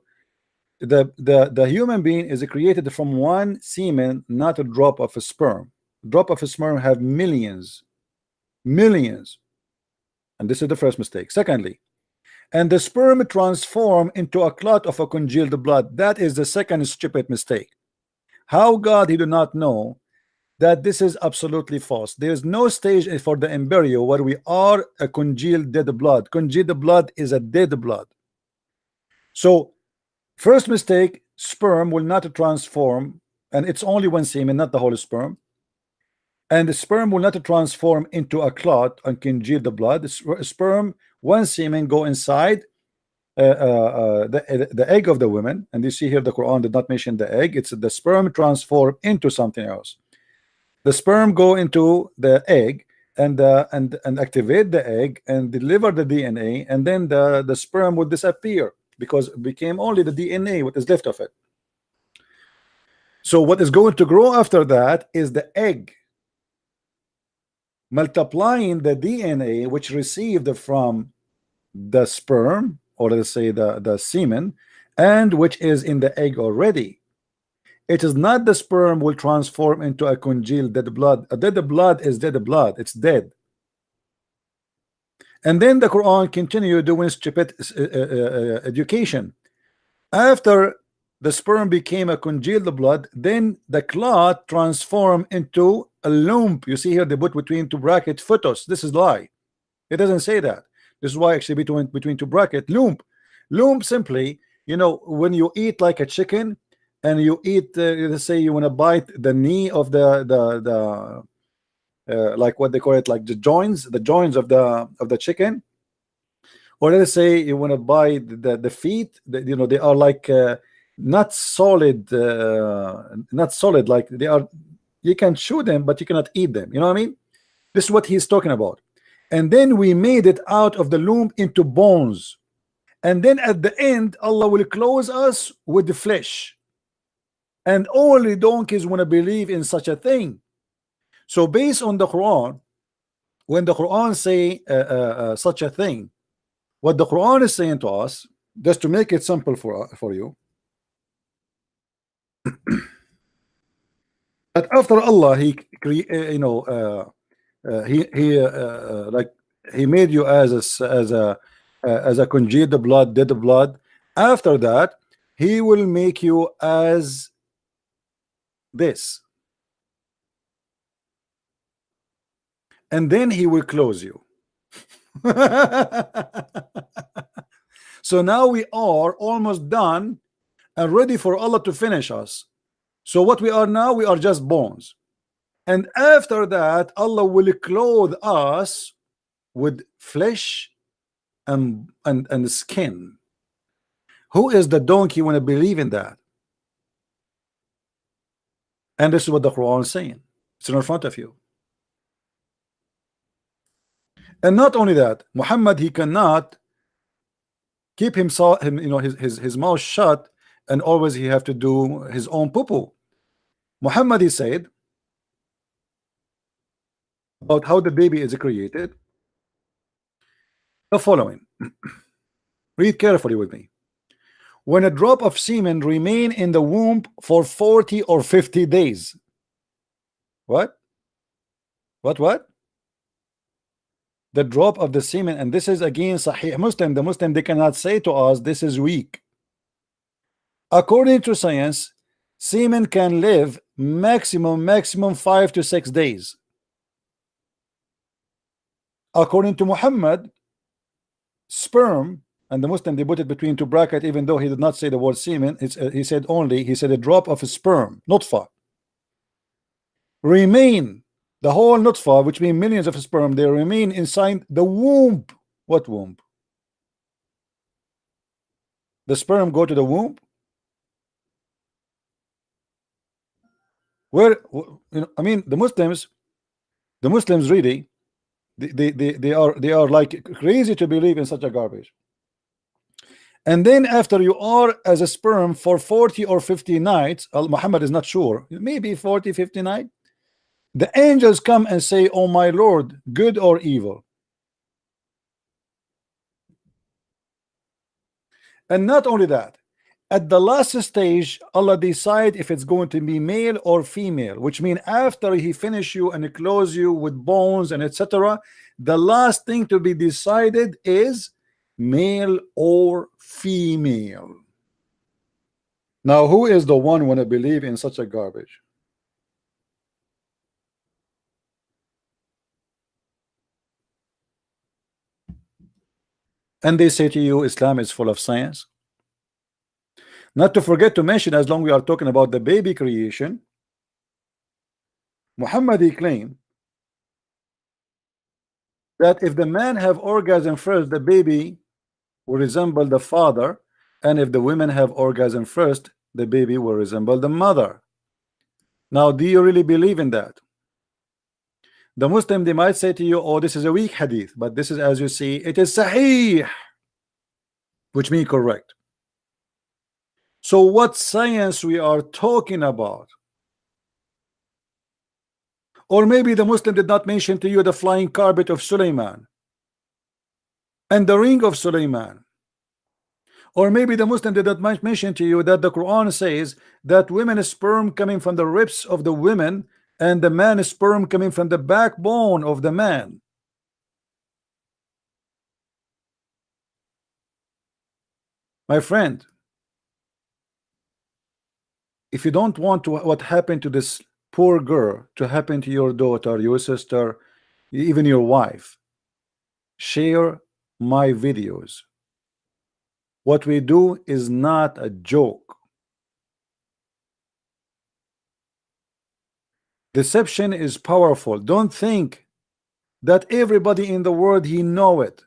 the human being is created from one semen, not a drop of a sperm. Drop of a sperm have millions, and this is the first mistake. Secondly, and the sperm transform into a clot of a congealed blood. That is the second stupid mistake. How God he do not know that this is absolutely false. There is no stage for the embryo where we are a congealed dead blood. Congealed blood is a dead blood. So first mistake, sperm will not transform, and it's only one semen, not the whole sperm. And the sperm will not transform into a clot and congeal the blood. Sperm, one semen go inside the egg of the woman, and you see here the Quran did not mention the egg. It's the sperm transform into something else. The sperm go into the egg and activate the egg and deliver the DNA, and then the sperm would disappear because it became only the DNA what is left of it. So what is going to grow after that is the egg multiplying the DNA which received from the sperm, or let's say the semen, and which is in the egg already. It is not the sperm will transform into a congealed dead blood. A dead blood is dead blood, it's dead. And then the Quran continue doing stupid education. After the sperm became a congealed blood, then the clot transformed into a lump. You see here they put between two bracket fetus. This is lie. It doesn't say that. This is why actually between two bracket lump. Lump simply, you know, when you eat like a chicken and you eat, let's say you want to bite the knee of the like what they call it, like the joints of the chicken, or let's say you want to bite the feet, you know, they are like not solid, like they are, you can chew them but you cannot eat them, you know what I mean? This is what he's talking about. And then we made it out of the loom into bones, and then at the end Allah will close us with the flesh, and only donkeys want to believe in such a thing. So based on the Quran, when the Quran say such a thing, what the Quran is saying to us, just to make it simple for you, that after Allah he like he made you as a congealed blood, dead blood. After that he will make you as this, and then he will close you. So now we are almost done and ready for Allah to finish us. So what we are now, we are just bones, and after that Allah will clothe us with flesh and skin. Who is the donkey when I believe in that? And this is what the Quran is saying. It's in front of you. And not only that, Muhammad, he cannot keep himself, his mouth shut, and always he have to do his own poo-poo. Muhammad, he said about how the baby is created the following. Read carefully with me. When a drop of semen remain in the womb for 40 or 50 days. What? the drop of the semen, and this is again Sahih Muslim. The Muslim, they cannot say to us this is weak. According to science, semen can live maximum 5 to 6 days. According to Muhammad, sperm, and the Muslim, they put it between two brackets, even though he did not say the word semen. He said a drop of a sperm, nutfa, remain, the whole nutfa, which means millions of sperm, they remain inside the womb. What womb? The sperm go to the womb? Where, I mean, the Muslims really, they are like crazy to believe in such a garbage. And then after you are as a sperm for 40 or 50 nights, Muhammad is not sure, maybe 40, 50 nights, the angels come and say, oh my Lord, good or evil. And not only that, at the last stage, Allah decide if it's going to be male or female, which means after he finish you and close you with bones and etc., the last thing to be decided is male or female. Now, who is the one want to believe in such a garbage? And they say to you, Islam is full of science. Not to forget to mention, as long we are talking about the baby creation, Muhammad, he claimed that if the man have orgasm first, the baby will resemble the father, and if the women have orgasm first, the baby will resemble the mother. Now, do you really believe in that? The Muslim, they might say to you, oh, this is a weak hadith, but this is, as you see, it is sahih, which means correct. So what science we are talking about? Or maybe the Muslim did not mention to you the flying carpet of Sulaiman and the ring of Sulaiman. Or maybe the Muslim did not mention to you that the Quran says that women's sperm coming from the ribs of the women and the man's sperm coming from the backbone of the man. My friend, if you don't want to what happened to this poor girl to happen to your daughter, your sister, even your wife, share my videos. What we do is not a joke. Deception is powerful. Don't think that everybody in the world he know it.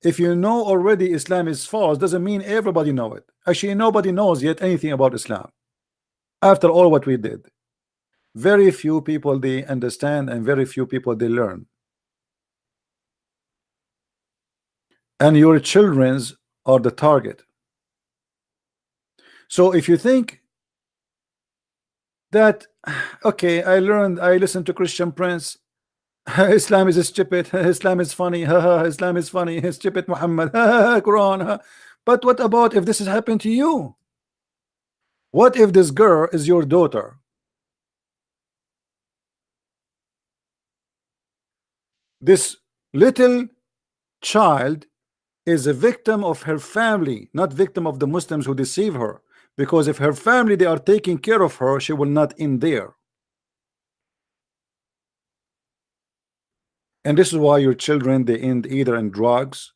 If you know already Islam is false, doesn't mean everybody know it. Actually, nobody knows yet anything about Islam. After all what we did, very few people they understand, and very few people they learn. And your children's are the target. So if you think that, okay, I listened to Christian Prince, Islam is stupid, Islam is funny, Islam is funny, stupid Muhammad, Quran. But what about if this has happened to you? What if this girl is your daughter? This little child is a victim of her family, not victim of the Muslims who deceive her. Because if her family they are taking care of her, she will not end there. And this is why your children they end either in drugs,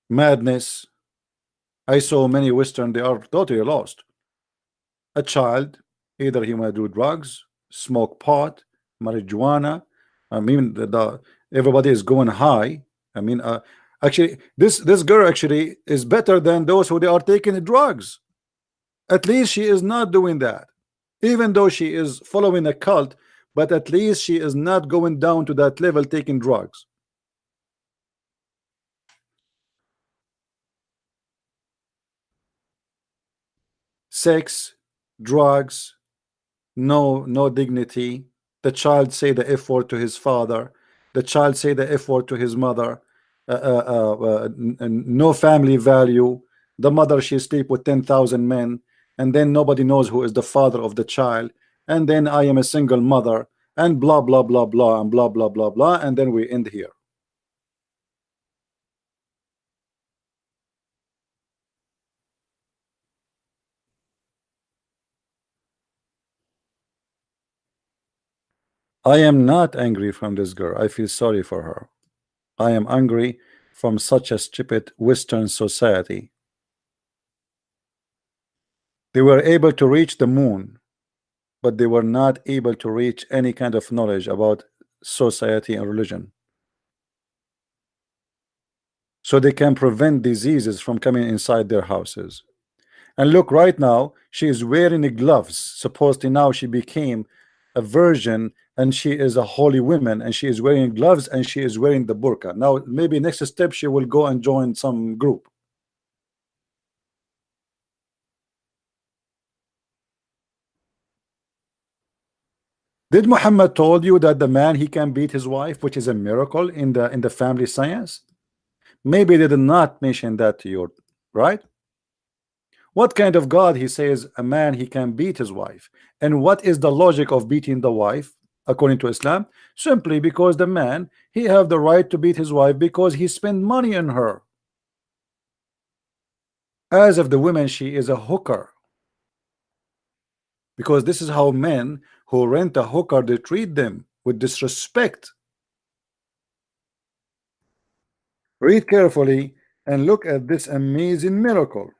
madness. I saw many Western, they are totally lost. A child, either he might do drugs, smoke pot, marijuana. I mean, everybody is going high. I mean, actually, this girl actually is better than those who they are taking drugs. At least she is not doing that, even though she is following a cult. But at least she is not going down to that level taking drugs. Sex, drugs, no dignity. The child say the F word to his father. The child say the F word to his mother. No family value. The mother, she sleep with 10,000 men, and then nobody knows who is the father of the child. And then I am a single mother. and blah blah blah blah and blah blah blah blah, and then we end here. I am not angry from this girl. I feel sorry for her. I am angry from such a stupid Western society. They were able to reach the moon, but they were not able to reach any kind of knowledge about society and religion. So they can prevent diseases from coming inside their houses. And look, right now she is wearing the gloves. Supposedly now she became a virgin and she is a holy woman, and she is wearing gloves and she is wearing the burqa. Now maybe next step she will go and join some group. Did Muhammad told you that the man he can beat his wife, which is a miracle in the family science? Maybe they did not mention that to you, right? What kind of God he says a man he can beat his wife? And what is the logic of beating the wife according to Islam? Simply because the man he have the right to beat his wife because he spent money on her. As if the woman she is a hooker. Because this is how men who rent a hooker they treat them with disrespect. Read carefully and look at this amazing miracle.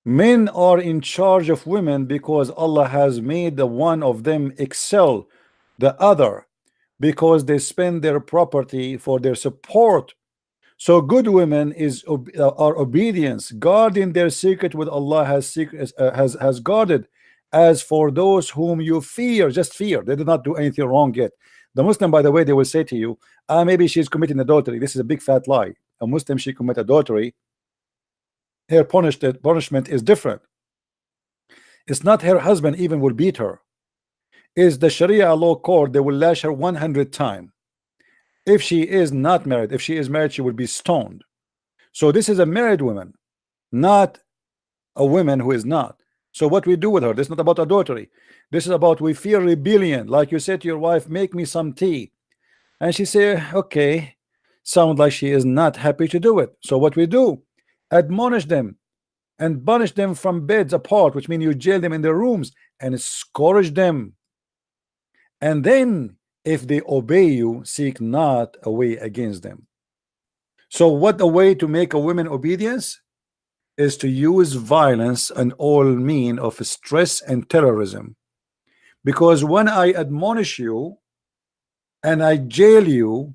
Men are in charge of women because Allah has made the one of them excel the other because they spend their property for their support. So good women are obedience, guarding their secret with Allah has guarded. As for those whom you fear, just fear. They did not do anything wrong yet. The Muslim, by the way, they will say to you, maybe she's committing adultery. This is a big fat lie. A Muslim, she commit adultery, her punishment is different. It's not her husband even will beat her. Is the Sharia law court, they will lash her 100 times. If she is not married, if she is married, she will be stoned. So this is a married woman, not a woman who is not. So what we do with her, this is not about adultery. This is about we fear rebellion. Like you said to your wife, make me some tea. And she say, okay, sound like she is not happy to do it. So what we do, admonish them and banish them from beds apart, which means you jail them in their rooms and scourge them. And then if they obey you, seek not a way against them. So what a way to make a woman obedience is to use violence and all mean of stress and terrorism. Because when I admonish you and I jail you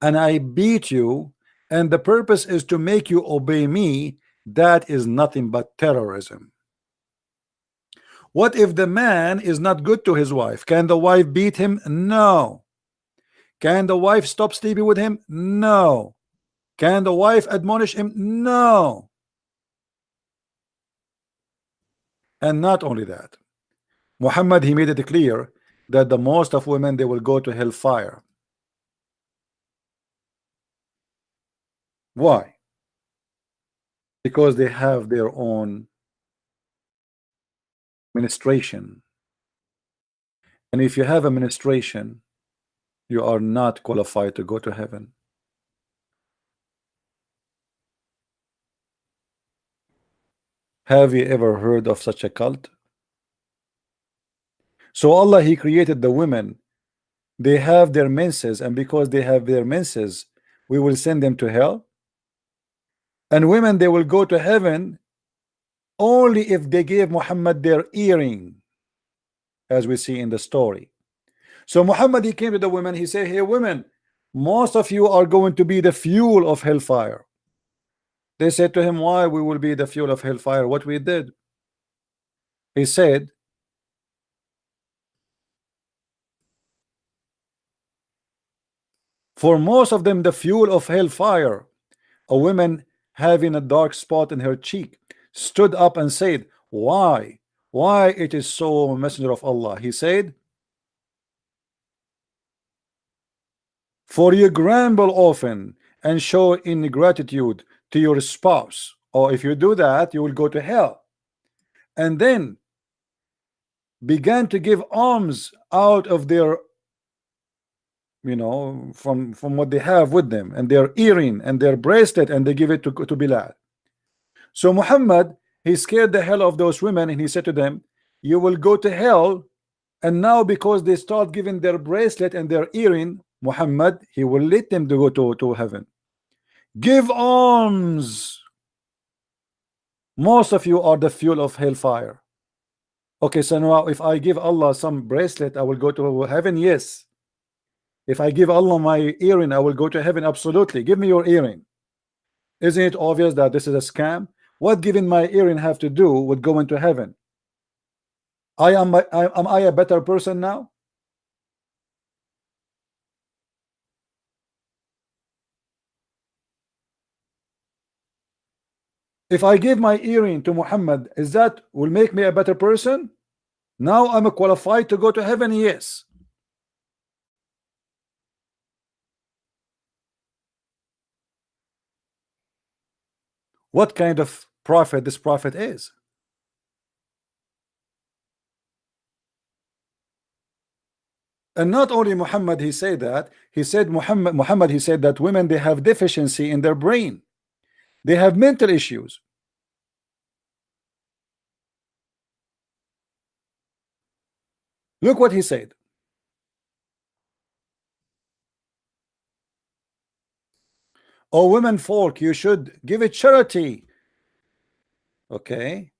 and I beat you, and the purpose is to make you obey me, that is nothing but terrorism. What if the man is not good to his wife? Can the wife beat him? No. Can the wife stop sleeping with him? No. Can the wife admonish him? No. And not only that, Muhammad, he made it clear that the most of women, they will go to hellfire. Why? Because they have their own ministration. And if you have a ministration, you are not qualified to go to heaven. Have you ever heard of such a cult? So Allah, he created the women. They have their menses, and because they have their menses, we will send them to hell. And women, they will go to heaven only if they gave Muhammad their earring, as we see in the story. So Muhammad, he came to the women, he said, hey women, most of you are going to be the fuel of hellfire. They said to him, why we will be the fuel of hellfire? What we did? He said, for most of them, the fuel of hellfire, a woman having a dark spot in her cheek, stood up and said, why it is so, messenger of Allah? He said, for you grumble often and show ingratitude to your spouse, or if you do that, you will go to hell. And then began to give alms out of their, from what they have with them, and their earring and their bracelet, and they give it to Bilal. So Muhammad, he scared the hell of those women, and he said to them, you will go to hell. And now because they start giving their bracelet and their earring, Muhammad, he will let them to go to heaven. Give alms. Most of you are the fuel of hellfire. Okay, so now if I give Allah some bracelet, I will go to heaven. Yes. If I give Allah my earring, I will go to heaven. Absolutely. Give me your earring. Isn't it obvious that this is a scam? What giving my earring have to do with going to heaven? Am I a better person now? If I give my earring to Muhammad, is that will make me a better person? Now I'm qualified to go to heaven. Yes. What kind of prophet this prophet is? And not only Muhammad, he said that, he said Muhammad, he said that women, they have deficiency in their brain. They have mental issues. Look what he said. Oh, women folk, you should give it charity. Okay.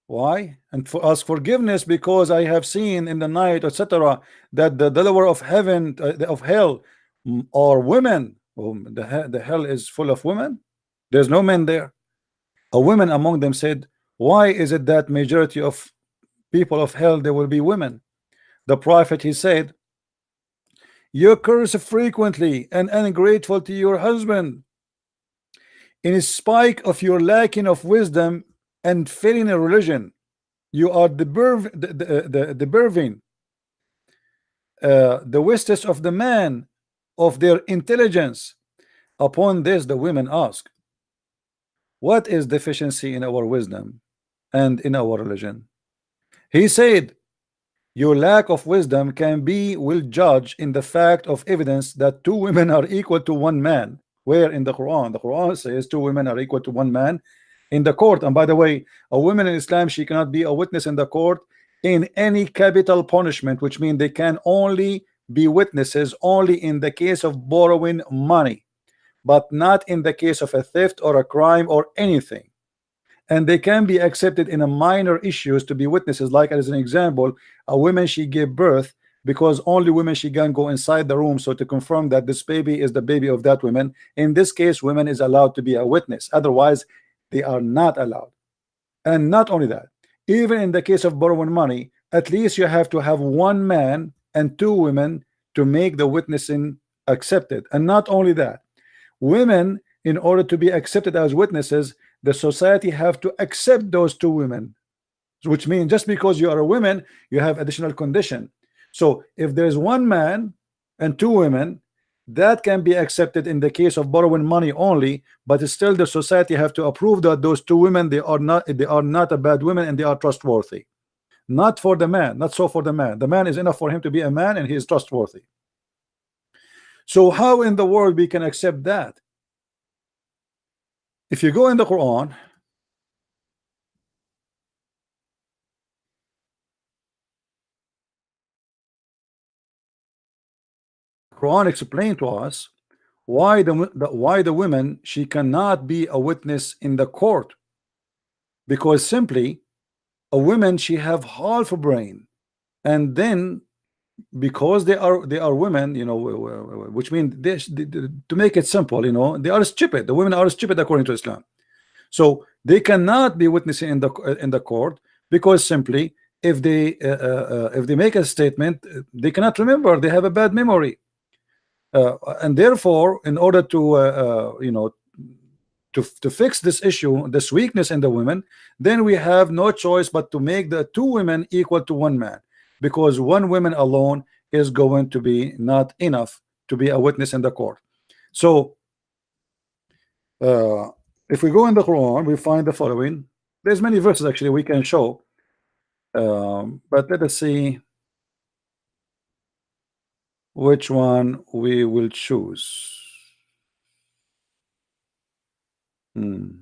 Why? And for ask forgiveness, because I have seen in the night, etc., that the dweller of heaven, of hell, are women. The hell is full of women. There's no men there. A woman among them said, why is it that majority of people of hell, there will be women? The prophet, he said, you curse frequently and ungrateful to your husband, in spite of your lacking of wisdom and failing in religion. You are the waste of the man of their intelligence. Upon this, the women ask, what is deficiency in our wisdom and in our religion? He said, your lack of wisdom can be well judged in the fact of evidence that two women are equal to one man. Where in the Quran? The Quran says two women are equal to one man in the court. And by the way, a woman in Islam, she cannot be a witness in the court in any capital punishment, which means they can only be witnesses only in the case of borrowing money, but not in the case of a theft or a crime or anything. And they can be accepted in a minor issues to be witnesses, like as an example, a woman, she gave birth, because only women, she can go inside the room, so to confirm that this baby is the baby of that woman. In this case, women is allowed to be a witness, otherwise they are not allowed. And not only that, even in the case of borrowing money, at least you have to have one man and two women to make the witnessing accepted. And not only that, women, in order to be accepted as witnesses, the society have to accept those two women, which means just because you are a woman, you have additional condition. So if there's one man and two women, that can be accepted in the case of borrowing money only, but still the society have to approve that those two women, they are not a bad women, and they are trustworthy. Not for the man, not so for the man. The man is enough for him to be a man, and he is trustworthy. So how in the world we can accept that? If you go in the Quran, Quran explained to us why the women, she cannot be a witness in the court, because simply a woman, she have half a brain, and then because they are women, which means to make it simple, they are stupid. The women are stupid according to Islam. So they cannot be witnessing in the court, because simply if they make a statement, they cannot remember. They have a bad memory, and therefore, in order to to fix this issue, this weakness in the women, then we have no choice but to make the two women equal to one man, because one woman alone is going to be not enough to be a witness in the court. So If we go in the Quran, we find the following. There's many verses actually we can show, but let us see which one we will choose. Hmm.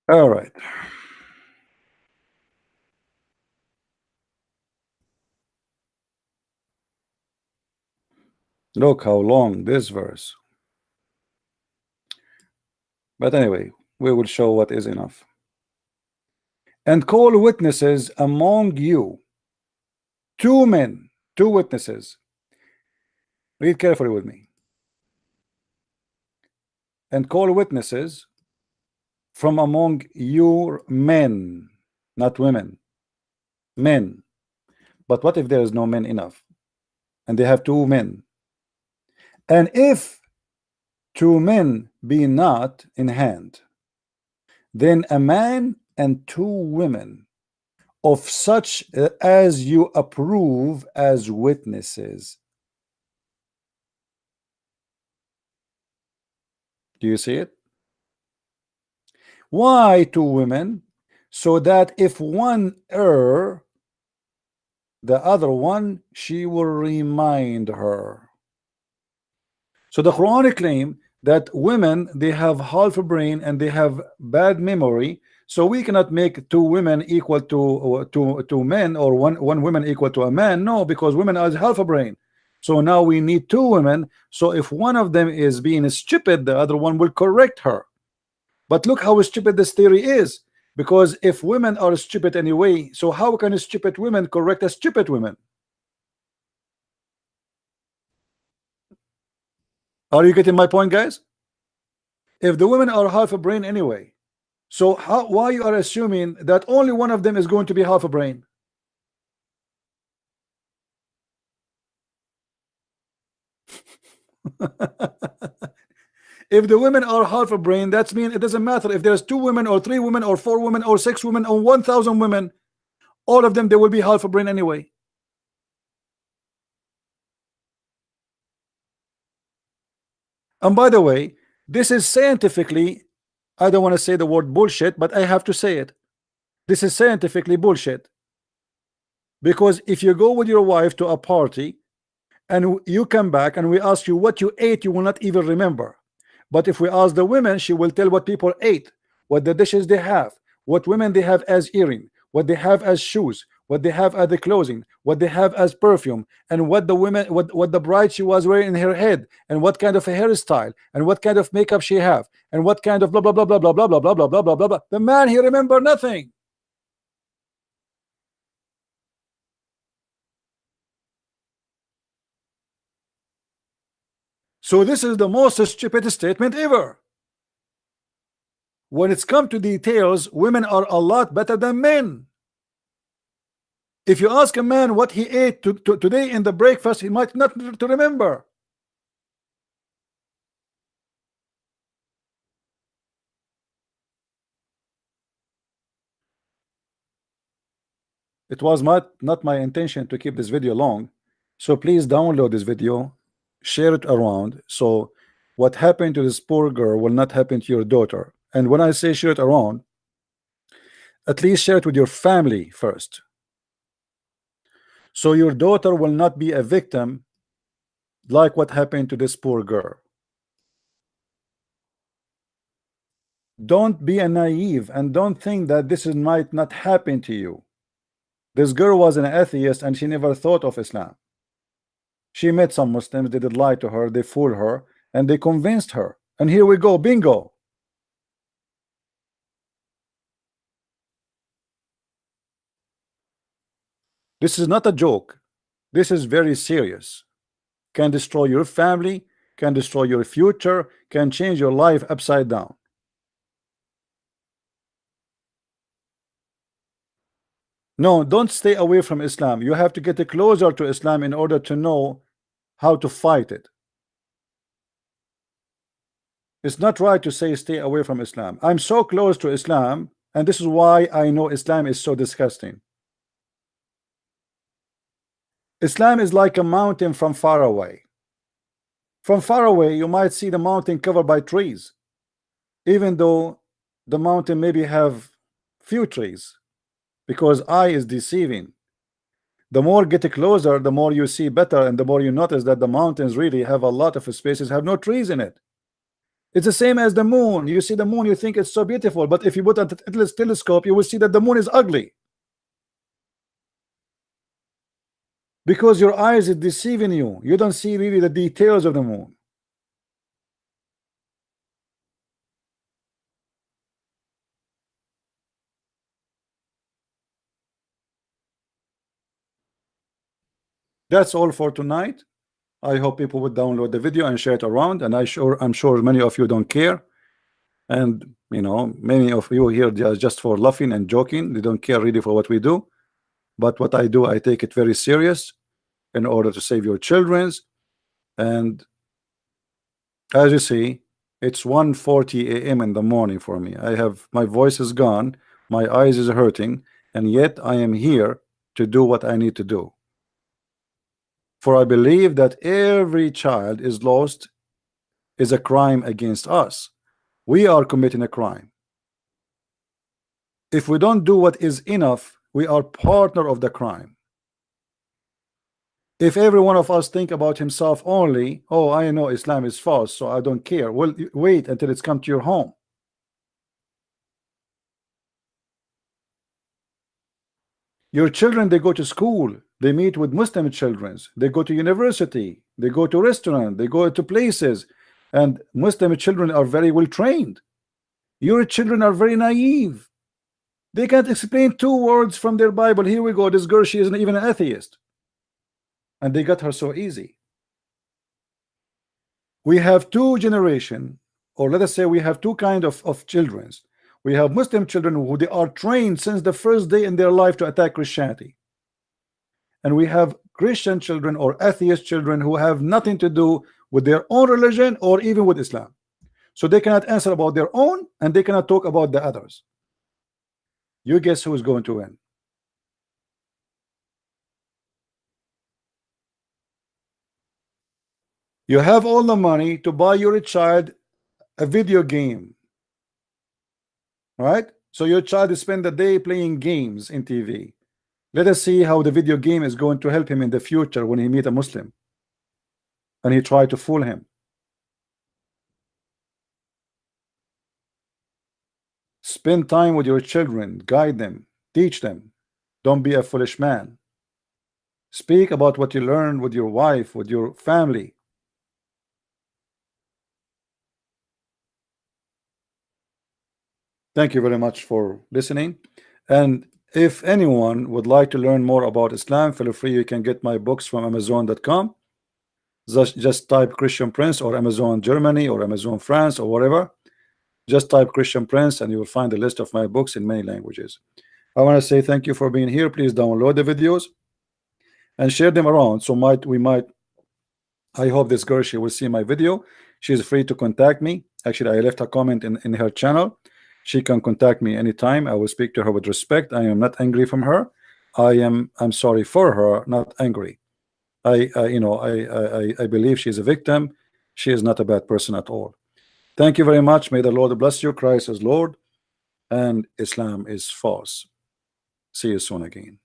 All right. Look how long this verse. But anyway, we will show what is enough. And call witnesses among you, 2 men, 2 witnesses. Read carefully with me. And call witnesses from among your men, not women, men. But what if there is no men enough and they have 2 men? And if 2 men be not in hand, then a man and 2 women of such as you approve as witnesses. Do you see it? Why 2 women? So that if one err, the other one, she will remind her. So the Quranic claim that women, they have half a brain and they have bad memory, so we cannot make 2 women equal to men, or one woman equal to a man. No, because women are half a brain. So now we need 2 women. So if one of them is being stupid, the other one will correct her. But look how stupid this theory is, because if women are stupid anyway, so how can stupid women correct a stupid women? Are you getting my point, guys? If the women are half a brain anyway, so why you are assuming that only one of them is going to be half a brain? If the women are half a brain, that's mean it doesn't matter if there's 2 women or 3 women or 4 women or 6 women or 1,000 women, all of them, they will be half a brain anyway. And by the way, this is scientifically, I don't want to say the word bullshit, but I have to say it. This is scientifically bullshit. Because if you go with your wife to a party and you come back and we ask you what you ate, you will not even remember. But if we ask the women, she will tell what people ate, what the dishes they have, what women they have as earring, what they have as shoes, what they have as the clothing, what they have as perfume, and what the women, what the bride she was wearing in her head, and what kind of a hairstyle, and what kind of makeup she have, and what kind of blah blah blah blah blah blah blah blah blah blah blah blah blah. The man, he remember nothing. So this is the most stupid statement ever. When it's come to details, women are a lot better than men. If you ask a man what he ate today in the breakfast, he might not to remember. It was not my intention to keep this video long, so please download this video, share it around, so what happened to this poor girl will not happen to your daughter. And when I say share it around, at least share it with your family first, so your daughter will not be a victim like what happened to this poor girl. Don't be a naive and don't think that this might not happen to you. This girl was an atheist and she never thought of Islam. She met some Muslims, they did lie to her, they fooled her, and they convinced her. And here we go, bingo. This is not a joke. This is very serious. Can destroy your family, can destroy your future, can change your life upside down. No, don't stay away from Islam. You have to get closer to Islam in order to know how to fight it. It's not right to say stay away from Islam. I'm so close to Islam, and this is why I know Islam is so disgusting. Islam is like a mountain from far away. From far away, you might see the mountain covered by trees, even though the mountain maybe have few trees, because eye is deceiving. The more get closer, the more you see better, and the more you notice that the mountains really have a lot of spaces, have no trees in it. It's the same as the moon. You see the moon, you think it's so beautiful, but if you put a telescope, you will see that the moon is ugly, because your eyes is deceiving you. You don't see really the details of the moon. That's all for tonight. I hope people would download the video and share it around, and I'm sure many of you don't care, and you know, many of you here just for laughing and joking. They don't care really for what we do, but what I do, I take it very serious in order to save your children's. And as you see, it's 1:40 a.m. in the morning for me. My voice is gone, my eyes is hurting, and yet I am here to do what I need to do. For I believe that every child is lost is a crime against us. We are committing a crime. If we don't do what is enough, we are partner of the crime. If every one of us think about himself only, oh, I know Islam is false, so I don't care. Well, wait until it's come to your home. Your children, they go to school, they meet with Muslim children, they go to university, they go to restaurant, they go to places, and Muslim children are very well trained. Your children are very naive. They can't explain 2 words from their Bible. Here we go, this girl, she isn't even an atheist, and they got her so easy. We have 2 generations, or let us say we have 2 kind of children. We have Muslim children who they are trained since the first day in their life to attack Christianity, and we have Christian children or atheist children who have nothing to do with their own religion or even with Islam, so they cannot answer about their own, and they cannot talk about the others. You guess who is going to win? You have all the money to buy your child a video game, right? So your child is spend the day playing games in TV. Let us see how the video game is going to help him in the future when he meet a Muslim and he try to fool him. Spend time with your children, guide them, teach them. Don't be a foolish man. Speak about what you learned with your wife, with your family. Thank you very much for listening. And if anyone would like to learn more about Islam, feel free. You can get my books from Amazon.com. Just type Christian Prince or Amazon Germany or Amazon France or whatever. Just type Christian Prince and you will find a list of my books in many languages. I want to say thank you for being here. Please download the videos and share them around. So I hope this girl, she will see my video. She's free to contact me. Actually, I left a comment in her channel. She can contact me anytime. I will speak to her with respect. I am not angry from her. I'm sorry for her, not angry. I believe she's a victim. She is not a bad person at all. Thank you very much. May the Lord bless you. Christ is Lord and Islam is false. See you soon again.